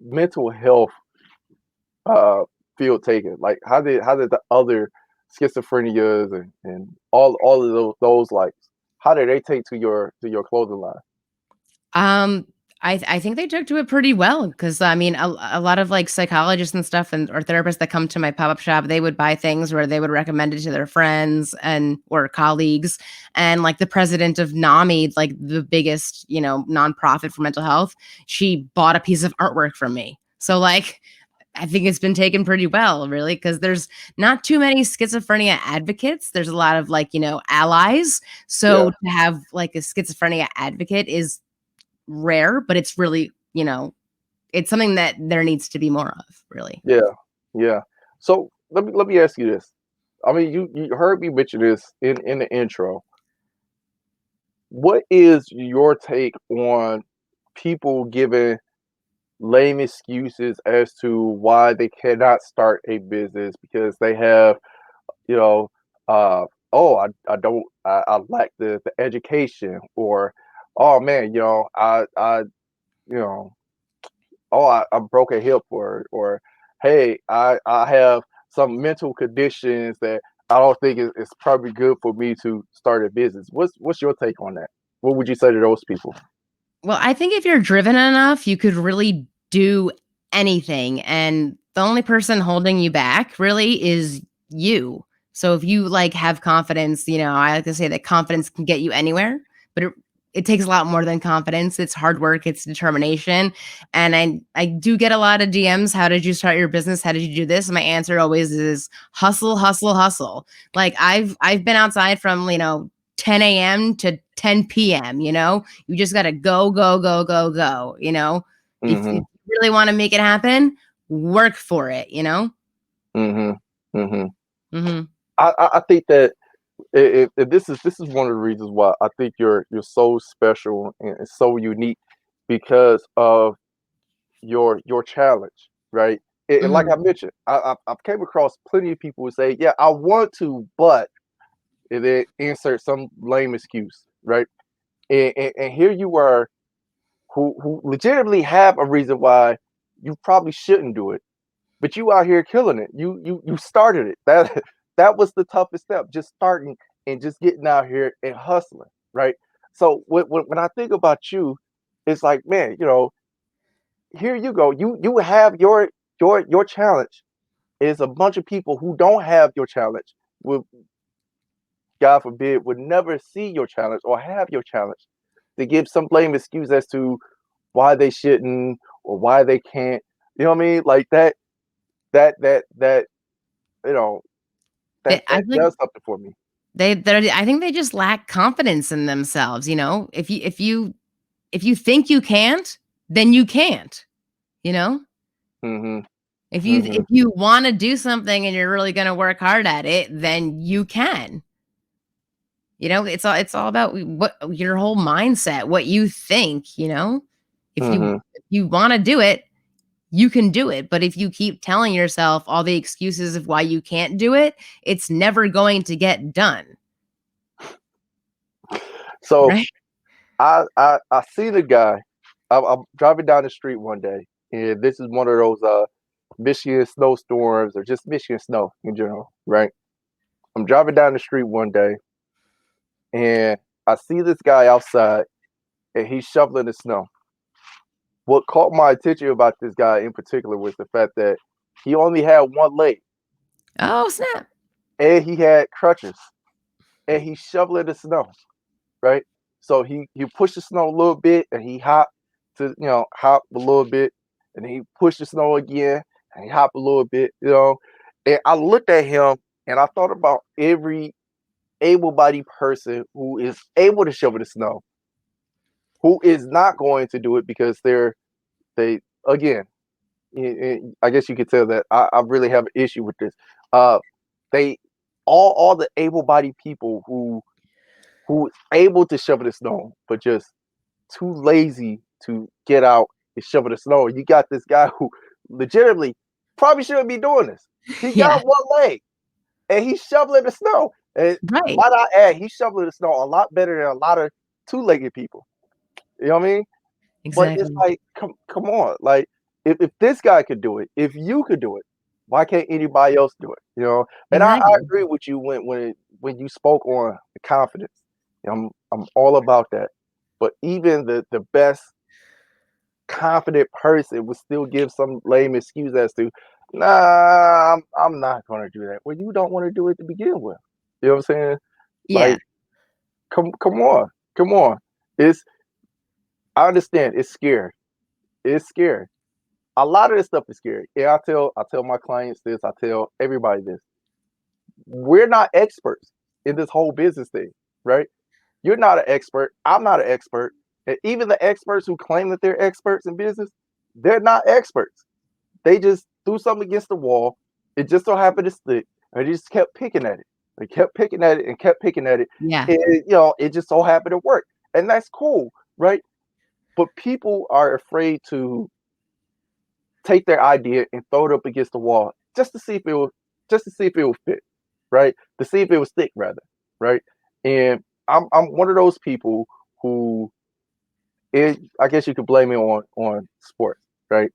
mental health uh field take it? Like how did the other schizophrenias and all of those like how did they take to your clothing line? Um, I think they took to it pretty well because I mean a lot of like psychologists and stuff and or therapists that come to my pop up shop, they would buy things where they would recommend it to their friends and or colleagues, and like the president of NAMI, like the biggest nonprofit for mental health, she bought a piece of artwork from me. So like I think it's been taken pretty well, really, because there's not too many schizophrenia advocates. There's a lot of like allies. Yeah. So to have like a schizophrenia advocate is rare, but it's really, it's something that there needs to be more of, really. Yeah. Yeah. So let me ask you this. I mean, you heard me mention this in the intro. What is your take on people giving lame excuses as to why they cannot start a business because they have, you know, oh, I don't, I lack the education, or, oh man, you know, oh, I broke a hip, or, hey, I have some mental conditions that I don't think it's probably good for me to start a business. What's your take on that? What would you say to those people? Well, I think if you're driven enough, you could really do anything. And the only person holding you back really is you. So if you like have confidence, I like to say that confidence can get you anywhere, but it takes a lot more than confidence. It's hard work, it's determination. And I do get a lot of DMs. How did you start your business? How did you do this? And my answer always is hustle, hustle, hustle. Like I've been outside from, 10 a.m. to 10 p.m., you just gotta go, go, go, go, go, If Mm-hmm. you really wanna make it happen, work for it. Mm-hmm. Mm-hmm. Mhm. I think that this is one of the reasons why I think you're so special and so unique because of your challenge, right? And like Mhm. I mentioned, I've came across plenty of people who say, "Yeah, I want to, but," and then insert some lame excuse, right? And here you are, who legitimately have a reason why you probably shouldn't do it, but you out here killing it. You started it. That that was the toughest step, just starting and just getting out here and hustling, right? So when I think about you, it's like, man, here you go. You have your challenge. Is a bunch of people who don't have your challenge. Will, God forbid, would never see your challenge or have your challenge. They give some lame excuse as to why they shouldn't or why they can't. You know what I mean? Like that. You know I that feel like does something for me. I think they just lack confidence in themselves, you know? If you think you can't, then you can't, you know? Hmm. If Hmm. you wanna do something and you're really gonna work hard at it, then you can. You know, it's all about what your whole mindset, what you think, you know? Hmm. If you wanna do it, you can do it, but if you keep telling yourself all the excuses of why you can't do it, it's never going to get done, So right? I see the guy. I'm driving down the street one day, and this is one of those Michigan snowstorms or just Michigan snow in general, right? I'm driving down the street one day, and I see this guy outside, and he's shoveling the snow. What caught my attention about this guy in particular was the fact that he only had one leg, Oh, snap. and he had crutches, and he's shoveling the snow, right? So he pushed the snow a little bit, and he hopped to hop a little bit, and then he pushed the snow again, and he hopped a little bit, And I looked at him, and I thought about every able-bodied person who is able to shovel the snow, who is not going to do it because they again. I guess you could tell that I really have an issue with this. Uh, they all the able-bodied people who able to shovel the snow, but just too lazy to get out and shovel the snow. You got this guy who legitimately probably shouldn't be doing this. He Yeah, got one leg and he's shoveling the snow. And right. might I add, he's shoveling the snow a lot better than a lot of two-legged people. You know what I mean? But it's Exactly. like, come on, like if this guy could do it, if you could do it, why can't anybody else do it? And I Exactly. agree with you when you spoke on the confidence. I'm all about that. But even the best confident person would still give some lame excuse as to, nah, I'm not gonna do that. Well, you don't want to do it to begin with. You know what I'm saying? Yeah, Like, come on, come on. It's I understand it's scary. It's scary. A lot of this stuff is scary. Yeah, I tell my clients this, I tell everybody this. We're not experts in this whole business thing, right? You're not an expert. I'm not an expert. And even the experts who claim that they're experts in business, they're not experts. They just threw something against the wall. It just so happened to stick. And they just kept picking at it. They kept picking at it and kept picking at it. yeah. It just so happened to work. And that's cool, right? But people are afraid to take their idea and throw it up against the wall just to see if it will fit, right? To see if it will stick rather, right? And I'm one of those people who I guess you could blame me on sports, right?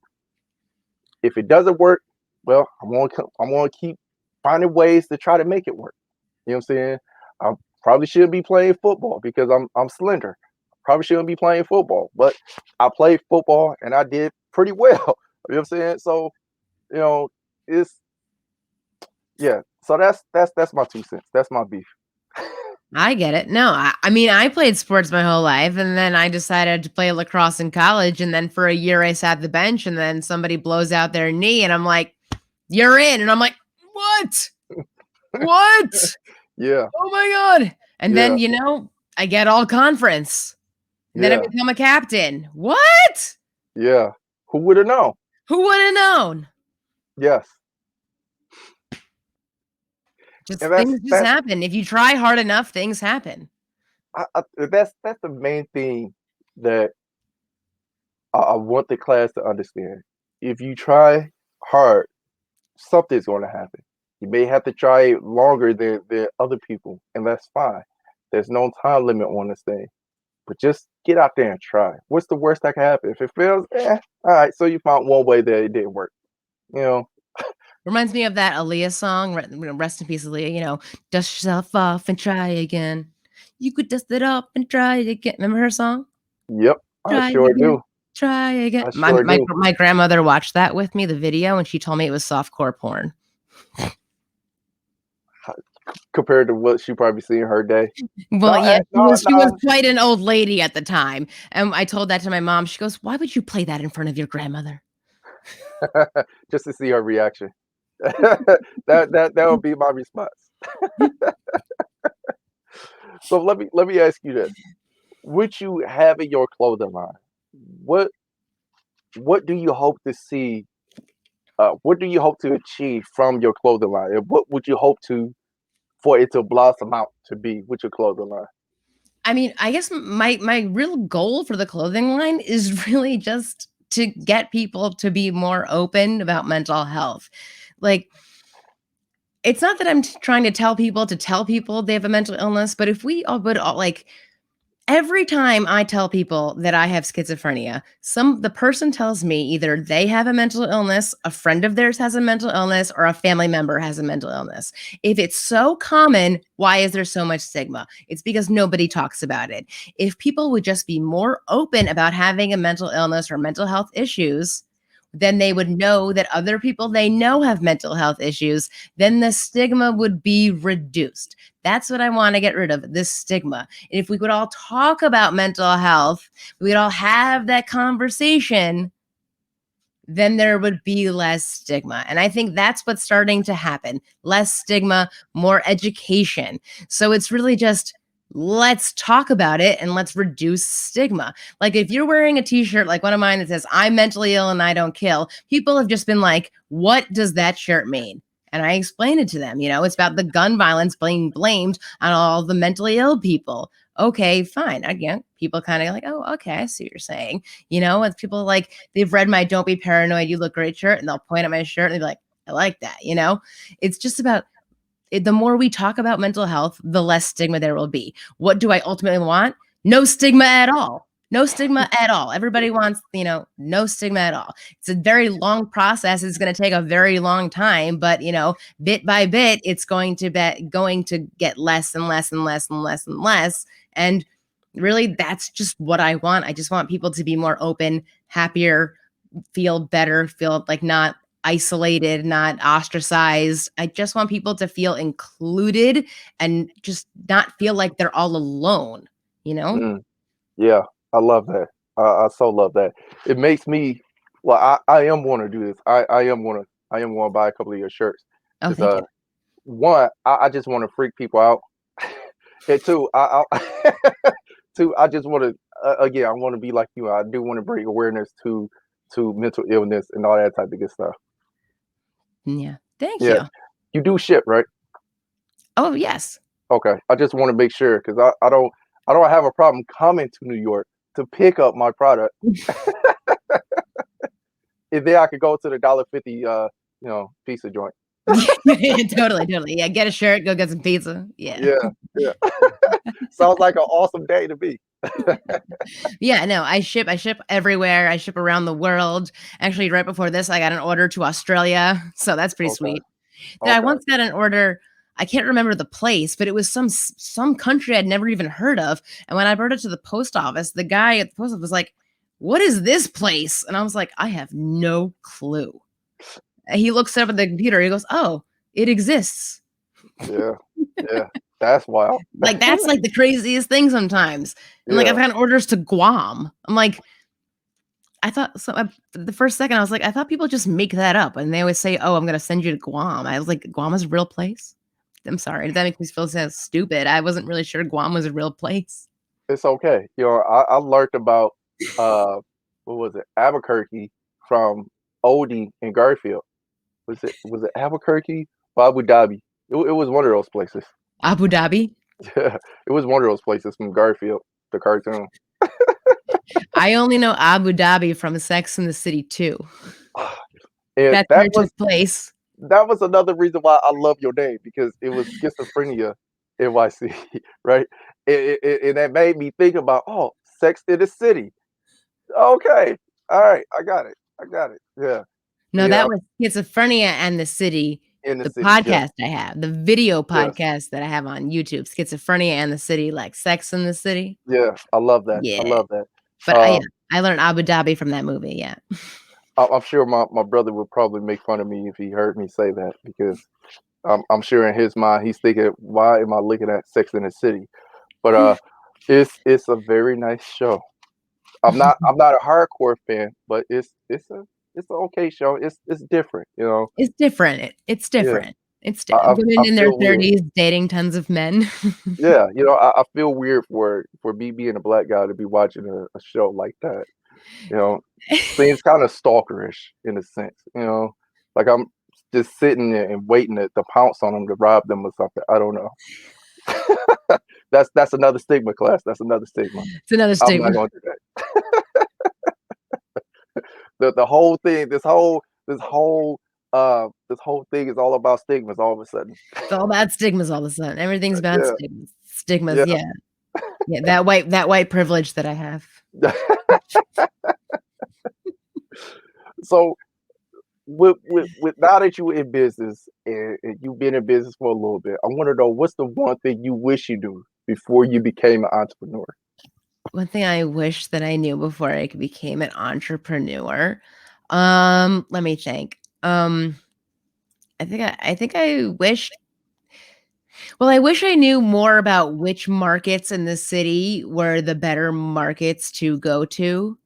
If it doesn't work, well, I'm gonna keep finding ways to try to make it work. You know what I'm saying? I probably shouldn't be playing football because I'm slender. Probably shouldn't be playing football, but I played football and I did pretty well. You know what I'm saying? So you know, it's yeah. So that's my 2 cents. That's my beef. I get it. No, I mean, I played sports my whole life, and then I decided to play lacrosse in college, and then for a year I sat the bench, and then somebody blows out their knee, and I'm like, "You're in," and I'm like, "What? What? Yeah, Oh my god!" And then yeah, I get all conference, and then I yeah, become a captain. What? yeah. Who would have known? Who would have known? Yes, and Just that's things just that's happen. If you try hard enough, things happen. that's the main thing that I want the class to understand. If you try hard, something's going to happen. You may have to try longer than other people, and that's fine. There's no time limit on this thing. But just get out there and try. What's the worst that can happen? If it fails, all right. So you found one way that it didn't work. You know, Reminds me of that Aaliyah song. Rest in peace, Aaliyah. Dust yourself off and try again. You could dust it up and try it again. Remember her song? Yep, I Try sure again, do. try again. I My sure my do. my grandmother watched that with me, the video, and she told me it was softcore porn. Compared to what she probably seen her day. Well, No, yeah, no, she was no. quite an old lady at the time, and I told that to my mom. She goes, "Why would you play that in front of your grandmother?" Just to see her reaction. That would be my response. So let me ask you this: Would you have in your clothing line? What what do you hope to see? What do you hope to achieve from your clothing line, and what would you hope to for it to blossom out to be with your clothing line? I mean, I guess my real goal for the clothing line is really just to get people to be more open about mental health. Like, it's not that I'm trying to tell people they have a mental illness, but if we all would all like every time I tell people that I have schizophrenia, the person tells me either they have a mental illness, a friend of theirs has a mental illness, or a family member has a mental illness. If it's so common, why is there so much stigma? It's because nobody talks about it. If people would just be more open about having a mental illness or mental health issues, then they would know that other people they know have mental health issues, then the stigma would be reduced. That's what I want to get rid of, this stigma. And if we could all talk about mental health, we could all have that conversation, then there would be less stigma. And I think that's what's starting to happen. Less stigma, more education. So it's really just let's talk about it and let's reduce stigma. Like if you're wearing a t-shirt like one of mine that says I'm mentally ill and I don't kill, people have just been like, "What does that shirt mean?" And I explained it to them, it's about the gun violence being blamed on all the mentally ill people. Okay, fine. Again, people kind of like, "Oh, okay, I see what you're saying." It's people like they've read my "Don't Be Paranoid, You Look Great" shirt, and they'll point at my shirt and they'll be like, "I like that." It's just about it, the more we talk about mental health, the less stigma there will be. What do I ultimately want? No stigma at all. No stigma at all. Everybody wants, no stigma at all. It's a very long process. It's going to take a very long time, but bit by bit, it's going to get less and less and less and less and less. And really, that's just what I want. I just want people to be more open, happier, feel better, feel like not isolated, not ostracized. I just want people to feel included and just not feel like they're all alone, you know? Mm, yeah, I love that. I so love that. It makes me. Well, I am want to do this. I am want to buy a couple of your shirts Oh, because thank you. one, I just want to freak people out, and two, two, I just want to again, I want to be like you. I do want to bring awareness to mental illness and all that type of good stuff. Yeah. Thank Yeah, you. you do ship, right? Oh, yes. Okay, I just want to make sure because I don't have a problem coming to New York to pick up my product, and then I could go to the $1.50 pizza joint. Totally, totally. Yeah, get a shirt, go get some pizza. Yeah. Yeah, yeah. Sounds like an awesome day to me. Yeah, no, I ship everywhere. I ship around the world. Actually, right before this, I got an order to Australia, so that's pretty Okay, sweet. Then I okay. once got an order. I can't remember the place, but it was some country I'd never even heard of. And when I brought it to the post office, the guy at the post office was like, "What is this place?" And I was like, "I have no clue." And he looks it up at the computer. He goes, "Oh, it exists." Yeah, yeah. That's wild. Like that's like the craziest thing sometimes. And like I've Yeah, gotten orders to Guam. I'm like, I thought so. The first second I was like, I thought people just make that up, and they always say, "Oh, I'm gonna send you to Guam." I was like, "Guam is a real place." I'm sorry. That makes me feel so stupid. I wasn't really sure Guam was a real place. it's okay. I learned about uh, what was it, Albuquerque from Odie and Garfield. Was it Albuquerque or Abu Dhabi? It was one of those places. Abu Dhabi. Yeah, it was one of those places from Garfield, the cartoon. I only know Abu Dhabi from Sex and the City 2. And That's where that it was took place. that was another reason why I love your name because it was schizophrenia NYC, right? And that made me think about Sex in the City. Okay, all right, I got it. Yeah, No, yeah. that was Schizophrenia and the City. in the The city. Yes, podcast I have, the video yes, podcast that I have on YouTube, Schizophrenia and the City, like Sex in the City. yeah. I love that. I Yeah, love that. but I Um, yeah, I learned Abu Dhabi from that movie, yeah. I'm sure my brother would probably make fun of me if he heard me say that because I'm sure in his mind he's thinking, why am I looking at Sex in the City? But it's a very nice show. I'm not a hardcore fan, but it's an okay show. It's different, you know. It's different, it's Yeah, different. It's di I women in their feel weird. 30s dating tons of men. Yeah, you know, I feel weird for me being a black guy to be watching a show like that. You know, seems kind of stalkerish in a sense. You know, like I'm just sitting there and waiting to pounce on them to rob them or something. I don't know. That's another stigma, class. That's another stigma. It's another I'm not statement. going to do that. The whole thing, this whole thing is all about stigmas. All of a sudden, It's all about stigmas all of a sudden. Everything's about yeah, stigmas. Stigmas, yeah. yeah. Yeah, that white privilege that I have. So with now that you're in business and you've been in business for a little bit, I want to know what's the one thing you wish you knew before you became an entrepreneur? One thing I wish that I knew before I became an entrepreneur, let me think. I think I wish well, I wish I knew more about which markets in the city were the better markets to go to.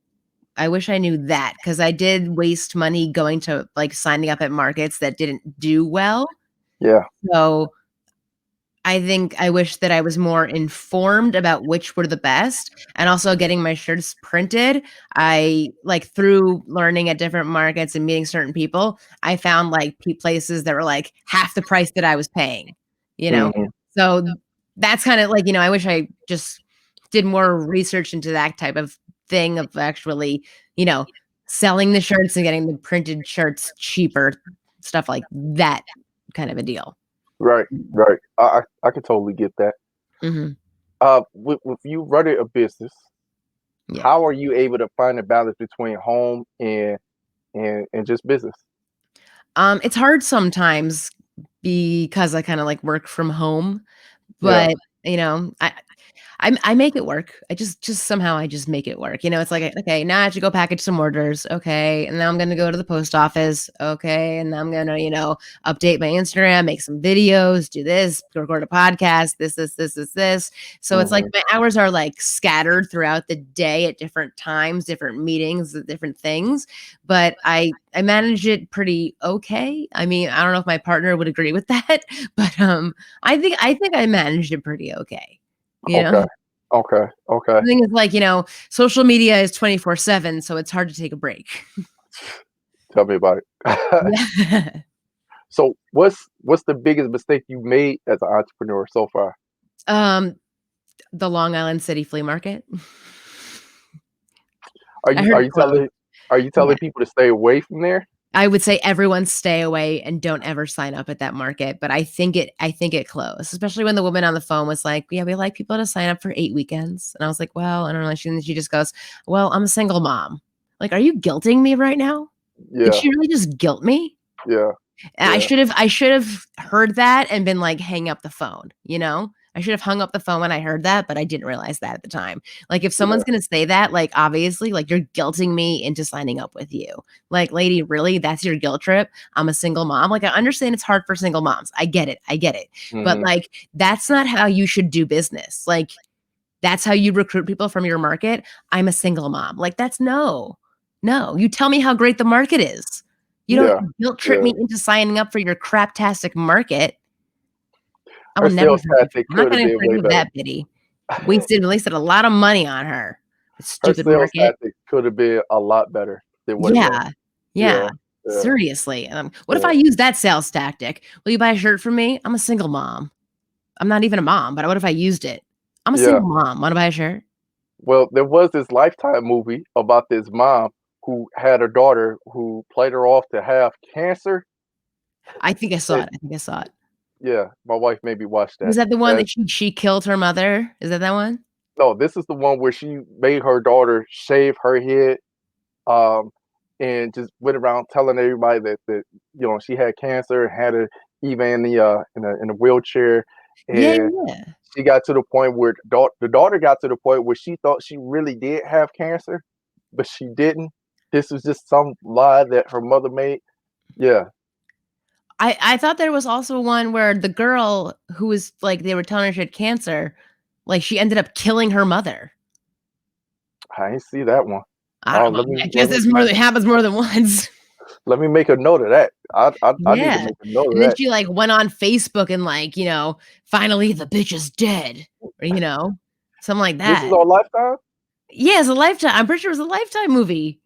I wish I knew that because I did waste money going to, like, signing up at markets that didn't do well. Yeah. So I think I wish that I was more informed about which were the best, and also getting my shirts printed. I like, through learning at different markets and meeting certain people, I found, like, places that were, like, half the price that I was paying, you know? Hmm. So, that's kinda like, I wish I just did more research into that type of thing of actually, you know, selling the shirts and getting the printed shirts cheaper, stuff like that kind of a deal. Right. Right. I can totally get that. Mhm. With you running a business, Yeah. how are you able to find a balance between home and just business? It's hard sometimes because I kinda, like, work from home, Yeah. but, you know, I make it work. I just somehow I just make it work. It's like, okay, now I have to go package some orders. Okay, and now I'm gonna go to the post office. Okay, and I'm gonna, update my Instagram, make some videos, do this, record a podcast, this. So it's like Hmm. my hours are like scattered throughout the day at different times, different meetings, different things. But I manage it pretty okay. I mean, I don't know if my partner would agree with that, but I think I managed it pretty okay. You know? Okay. Okay. Okay. The thing is, like, social media is 24/7, so it's hard to take a break. Tell me about it. Yeah. So what's the biggest mistake you made as an entrepreneur so far? Um, the Long Island City Flea Market. Are I you heard are it you closed. telling are you Yeah. telling people to stay away from there? I would say everyone stay away and don't ever sign up at that market, but I think it closed, especially when the woman on the phone was like, "Yeah, we like people to sign up for 8 weekends." And I was like, "Well, I don't know." She just goes, "Well, I'm a single mom." Like, "Are you guilting me right now? Did Yeah. she really just guilt me?" Yeah. And I Yeah. should have I should have heard that and been like, "Hang up the phone," you know? I should have hung up the phone when I heard that, but I didn't realize that at the time. Like, if someone's Yeah. gonna say that, like, obviously, like, you're guilting me into signing up with you. Like, "Lady, really? That's your guilt trip? I'm a single mom." Like, I understand it's hard for single moms. I get it. But, Mhm. like, that's not how you should do business. Like, that's how you recruit people from your market? "I'm a single mom." Like, that's no. No, you tell me how great the market is. You don't Yeah. guilt trip Yeah. me into signing up for your craptastic market. I will Her never sales forgive you. tactic I'm not could have gonna been way forgive better. that biddy. Wasted a lot of money on her. Her Stupid sales market. tactic could have been a lot better than what it was. Yeah. Yeah. Yeah. Yeah. Seriously, what if I Yeah. use that sales tactic? "Will you buy a shirt from me? I'm a single mom. I'm not even a mom, but what if I used it? I'm a Yeah. single mom. Wanna buy a shirt?" Well, there was this Lifetime movie about this mom who had a daughter who played her off to have cancer. I think I saw And it. I think I saw it. yeah, my wife made me watch that. Was that the one And that she killed her mother? Is that one? no, this is the one where she made her daughter shave her head, um, and just went around telling everybody that she had cancer and had to even in a wheelchair, Yeah, and yeah. she got to the point where the daughter got to the point where she thought she really did have cancer, but she didn't. This was just some lie that her mother made. Yeah, I thought there was also one where the girl who was like they were telling her she had cancer, like, she ended up killing her mother. I ain't see that one. I Oh, don't know, I guess it's more than happens more than once. let me make a note of that. I need to Yeah, make a note of and then that. she, like, went on Facebook and, like, "Finally, the bitch is dead," or, something like This is that. on Lifetime. Yeah, it's a Lifetime I'm pretty sure it was a Lifetime movie.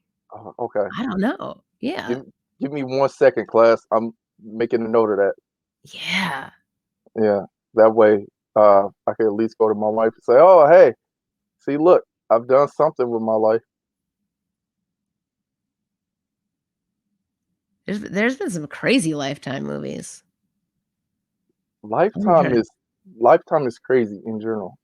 Okay, I don't know. Yeah. give give me 1 second, class. I'm making a note of that. Yeah. Yeah, that way I can at least go to my wife and say, "Oh, hey, see, look, I've done something with my life." There's been some crazy Lifetime movies. I'm Lifetime trying to is Lifetime is crazy in general.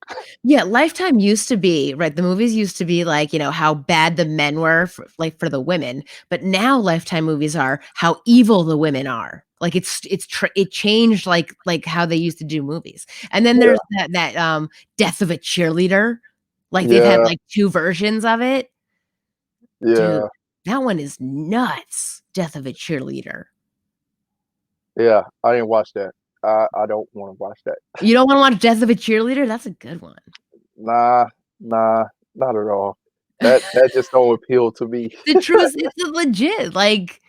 Yeah, Lifetime used to be right, the movies used to be like, how bad the men were for the women, but now Lifetime movies are how evil the women are. Like, it changed, like, how they used to do movies. And then Yeah, there's Death of a Cheerleader. Like, they've had, yeah, like, 2 versions of it. Dude, yeah, that one is nuts, Death of a Cheerleader. yeah. I didn't watch that. I don't want to watch that. You don't wanna watch Death of a Cheerleader? That's a good one. Nah, nah, not at all. That just don't appeal to me. The truth it's legit, like,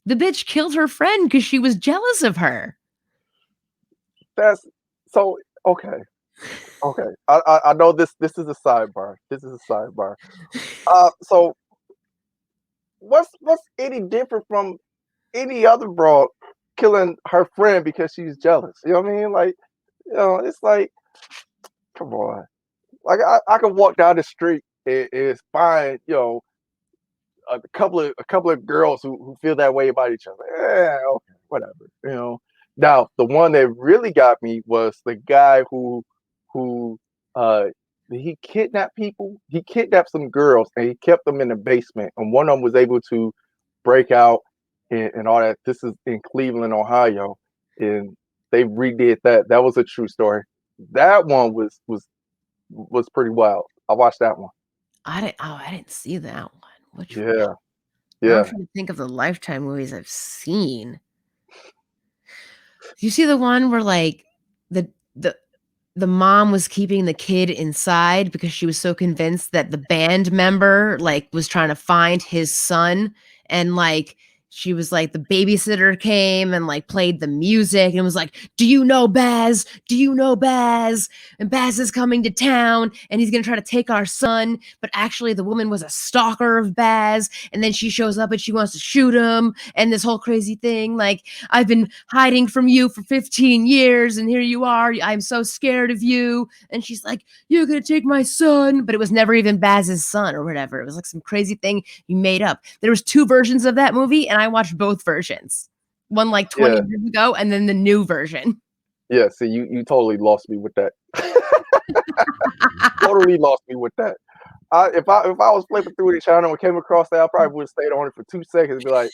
the bitch killed her friend because she was jealous of her. That's so okay. Okay. I know this is a sidebar. This is a sidebar. So what's any different from any other broad killing her friend because she's jealous? You know what I mean? Like, it's like, come on. Like I could walk down the street and find, a couple of girls who feel that way about each other. Yeah, okay, whatever. Now the one that really got me was the guy who uh he kidnapped people. He kidnapped some girls and he kept them in the basement. And one of them was able to break out and all that. This is in Cleveland, Ohio, and they redid that. That was a true story. That one was pretty wild. I watched that one. I didn't see that one. Which one? Yeah, Now I'm yeah, trying to think of the Lifetime movies I've seen. Do you see the one where, like, the the the mom was keeping the kid inside because she was so convinced that the band member, like, was trying to find his son, and, like, she was like the babysitter came and, like, played the music and was like, "Do you know Baz? Do you know Baz? And Baz is coming to town, and he's gonna try to take our son," but actually the woman was a stalker of Baz, and then she shows up and she wants to shoot him, and this whole crazy thing, like, "I've been hiding from you for 15 years and here you are. I'm so scared of you." And she's like, "You're going to take my son." But it was never even Baz's son or whatever. It was like some crazy thing you made up. There was 2 versions of that movie and I watched both versions. One like 20 yeah. years ago and then the new version. Yeah, see, you totally lost me with that. Totally lost me with that. If I was flipping through the channel and came across that, I probably would have stayed on it for 2 seconds and be like,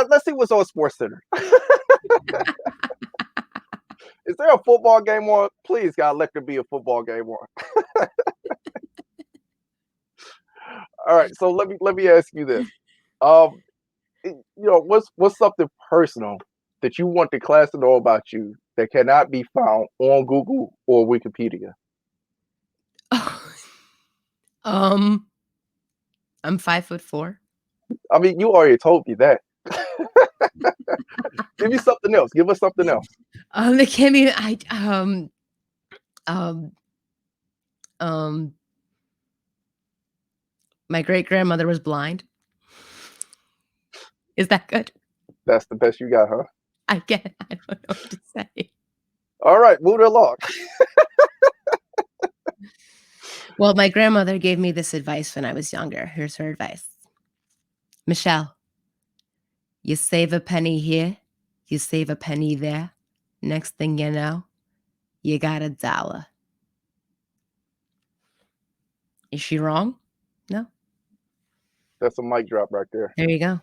let's see what's on Sports Center. Is there a football game on? Please, God, let there be a football game on. All right, so let me ask you this. Um, what's something personal that you want the class to know about you that cannot be found on Google or Wikipedia? um, I'm 5'4". I mean, you already told me that. Give me something else. Give us something else. It can't be um, um, my great grandmother was blind. Is that good? That's the best you got, huh? I don't know what to say. All right, move it along. Well, my grandmother gave me this advice when I was younger. Here's her advice. Michelle, you save a penny here, you save a penny there. Next thing you know, you got $1. Is she wrong? No. That's a mic drop right there. There you go.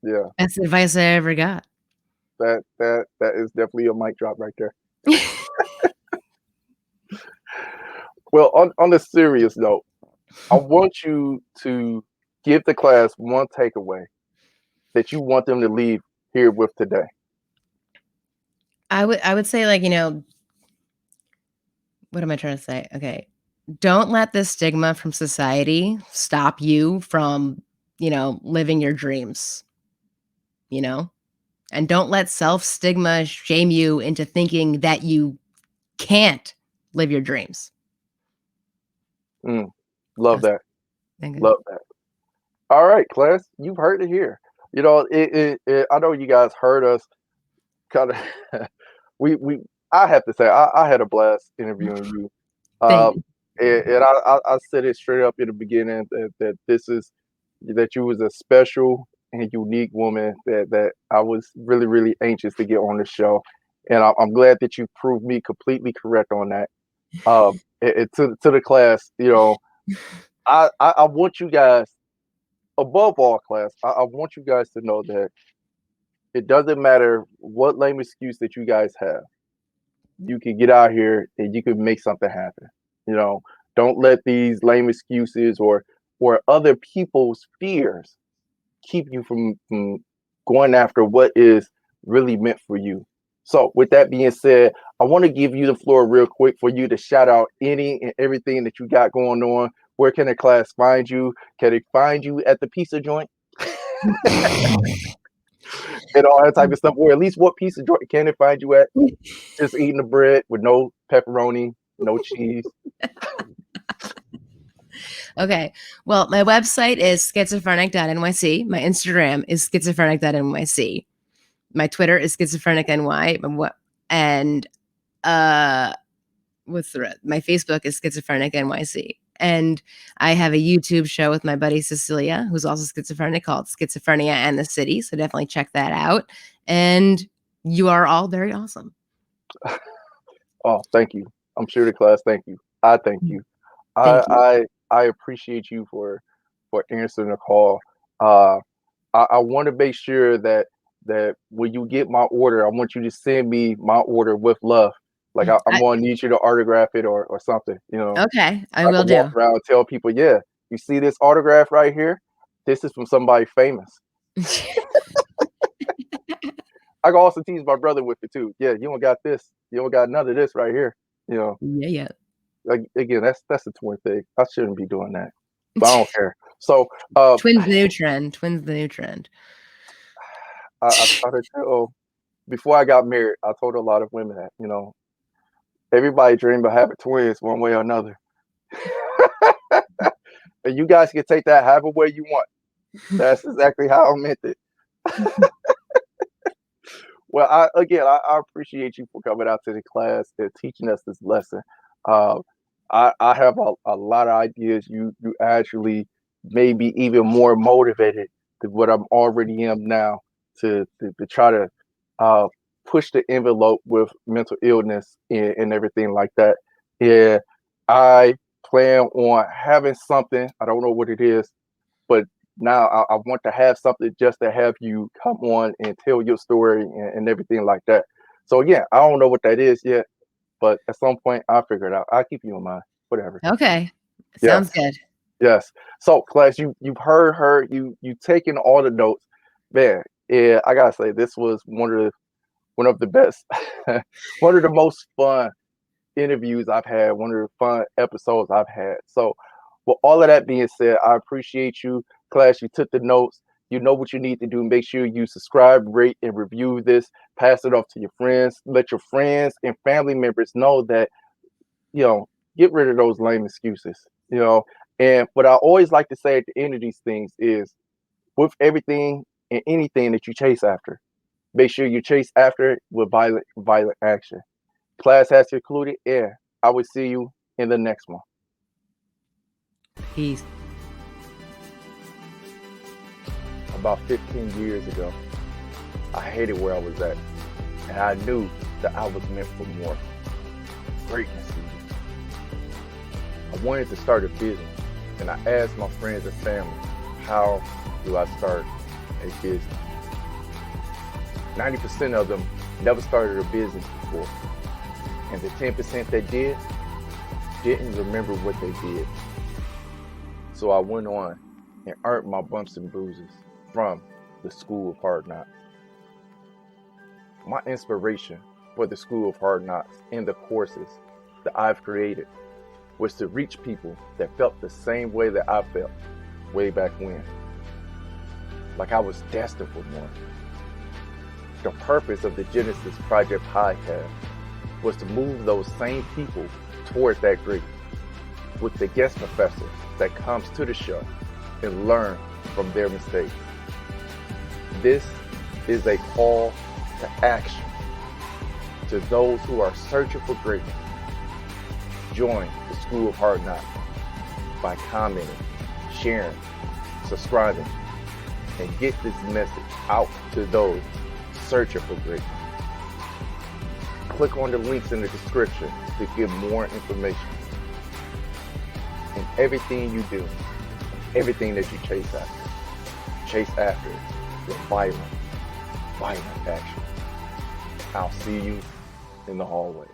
Yeah, That's the advice I ever got. That is definitely a mic drop right there. Well, on a serious note, I want you to give the class one takeaway that you want them to leave here with today. I would say, like, what am I trying to say? Okay. Don't let the stigma from society stop you from, living your dreams, you know? And don't let self-stigma shame you into thinking that you can't live your dreams. Mm, love That's that. okay. Love that. All right, class, you've heard it here. I know you guys heard us kind of. we I have to say I had a blast interviewing you. Thank Um, and I said it straight up in the beginning that that you was a special and unique woman that I was really really anxious to get on the show, and I'm glad that you proved me completely correct on that. To the class, I want you guys, above all, class, I want you guys to know that it doesn't matter what lame excuse that you guys have. You can get out here and you can make something happen. You know, don't let these lame excuses or other people's fears keep you from going after what is really meant for you. So, with that being said, I want to give you the floor real quick for you to shout out any and everything that you got going on. Where can the class find you? Can they find you at the pizza joint and all that type of stuff? Or at least what pizza joint can they find you at? Just eating the bread with no pepperoni, no cheese. Okay. Well, my website is schizophrenic.nyc. My Instagram is schizophrenic.nyc. My Twitter is schizophrenic.ny. And what's the rest? My Facebook is schizophrenic NYC. And I have a YouTube show with my buddy Cecilia, who's also schizophrenic, called Schizophrenia and the City. So definitely check that out. And you are all very awesome. Oh, thank you. I'm sure the class thank you. I thank you. I Thank you. I appreciate you for answering the call. Uh, I want to make sure that when you get my order, I want you to send me my order with love. Like I'm I, gonna need you to autograph it or something. okay, I I will can walk do. around and tell people, yeah, you see this autograph right here? This is from somebody famous. I can also tease my brother with it too. Yeah, you don't got this. You don't got none of this right here. You know, Yeah, yeah. like again, that's a twin thing. I shouldn't be doing that, but I don't care. So, Twins the new trend. Twins the new trend. I try to tell before I got married. I told a lot of women that everybody dream of having twins one way or another, and you guys can take that however way you want. That's exactly how I meant it. Well, I appreciate you for coming out to the class and teaching us this lesson. Uh, I have a lot of ideas. You actually made me even more motivated than what I'm already am now to try to uh, push the envelope with mental illness and everything like that. Yeah, I plan on having something. I don't know what it is, but now I want to have something just to have you come on and tell your story and everything like that. So yeah, I don't know what that is yet, but at some point I'll figure it out. I'll keep you in mind. Whatever. Okay. Sounds Yes. good. Yes. So class, you've heard her, you taken all the notes. Man, yeah, I gotta say this was one of the best, one of the most fun interviews I've had, one of the fun episodes I've had. So, with all of that being said, I appreciate you, class. You took the notes. You know what you need to do. Make sure you subscribe, rate, and review this. Pass it off to your friends. Let your friends and family members know that, get rid of those lame excuses, And what I always like to say at the end of these things is with everything and anything that you chase after, make sure you chase after it with violent action. Class has concluded. Yeah, I will see you in the next one. Peace. About 15 years ago, I hated where I was at, and I knew that I was meant for more greatness. I wanted to start a business, and I asked my friends and family, how do I start a business? 90% of them never started a business before. And the 10% that didn't remember what they did. So I went on and earned my bumps and bruises from the School of Hard Knocks. My inspiration for the School of Hard Knocks and the courses that I've created was to reach people that felt the same way that I felt way back when. Like I was destined for more. The purpose of the Genesis Project podcast was to move those same people toward that great, with the guest professor that comes to the show and learn from their mistakes. This is a call to action to those who are searching for greatness. Join the School of Hard Knocks by commenting, sharing, subscribing, and get this message out to those searching for greatness. Click on the links in the description to get more information. And everything you do, everything that you chase after with violent action. I'll see you in the hallway.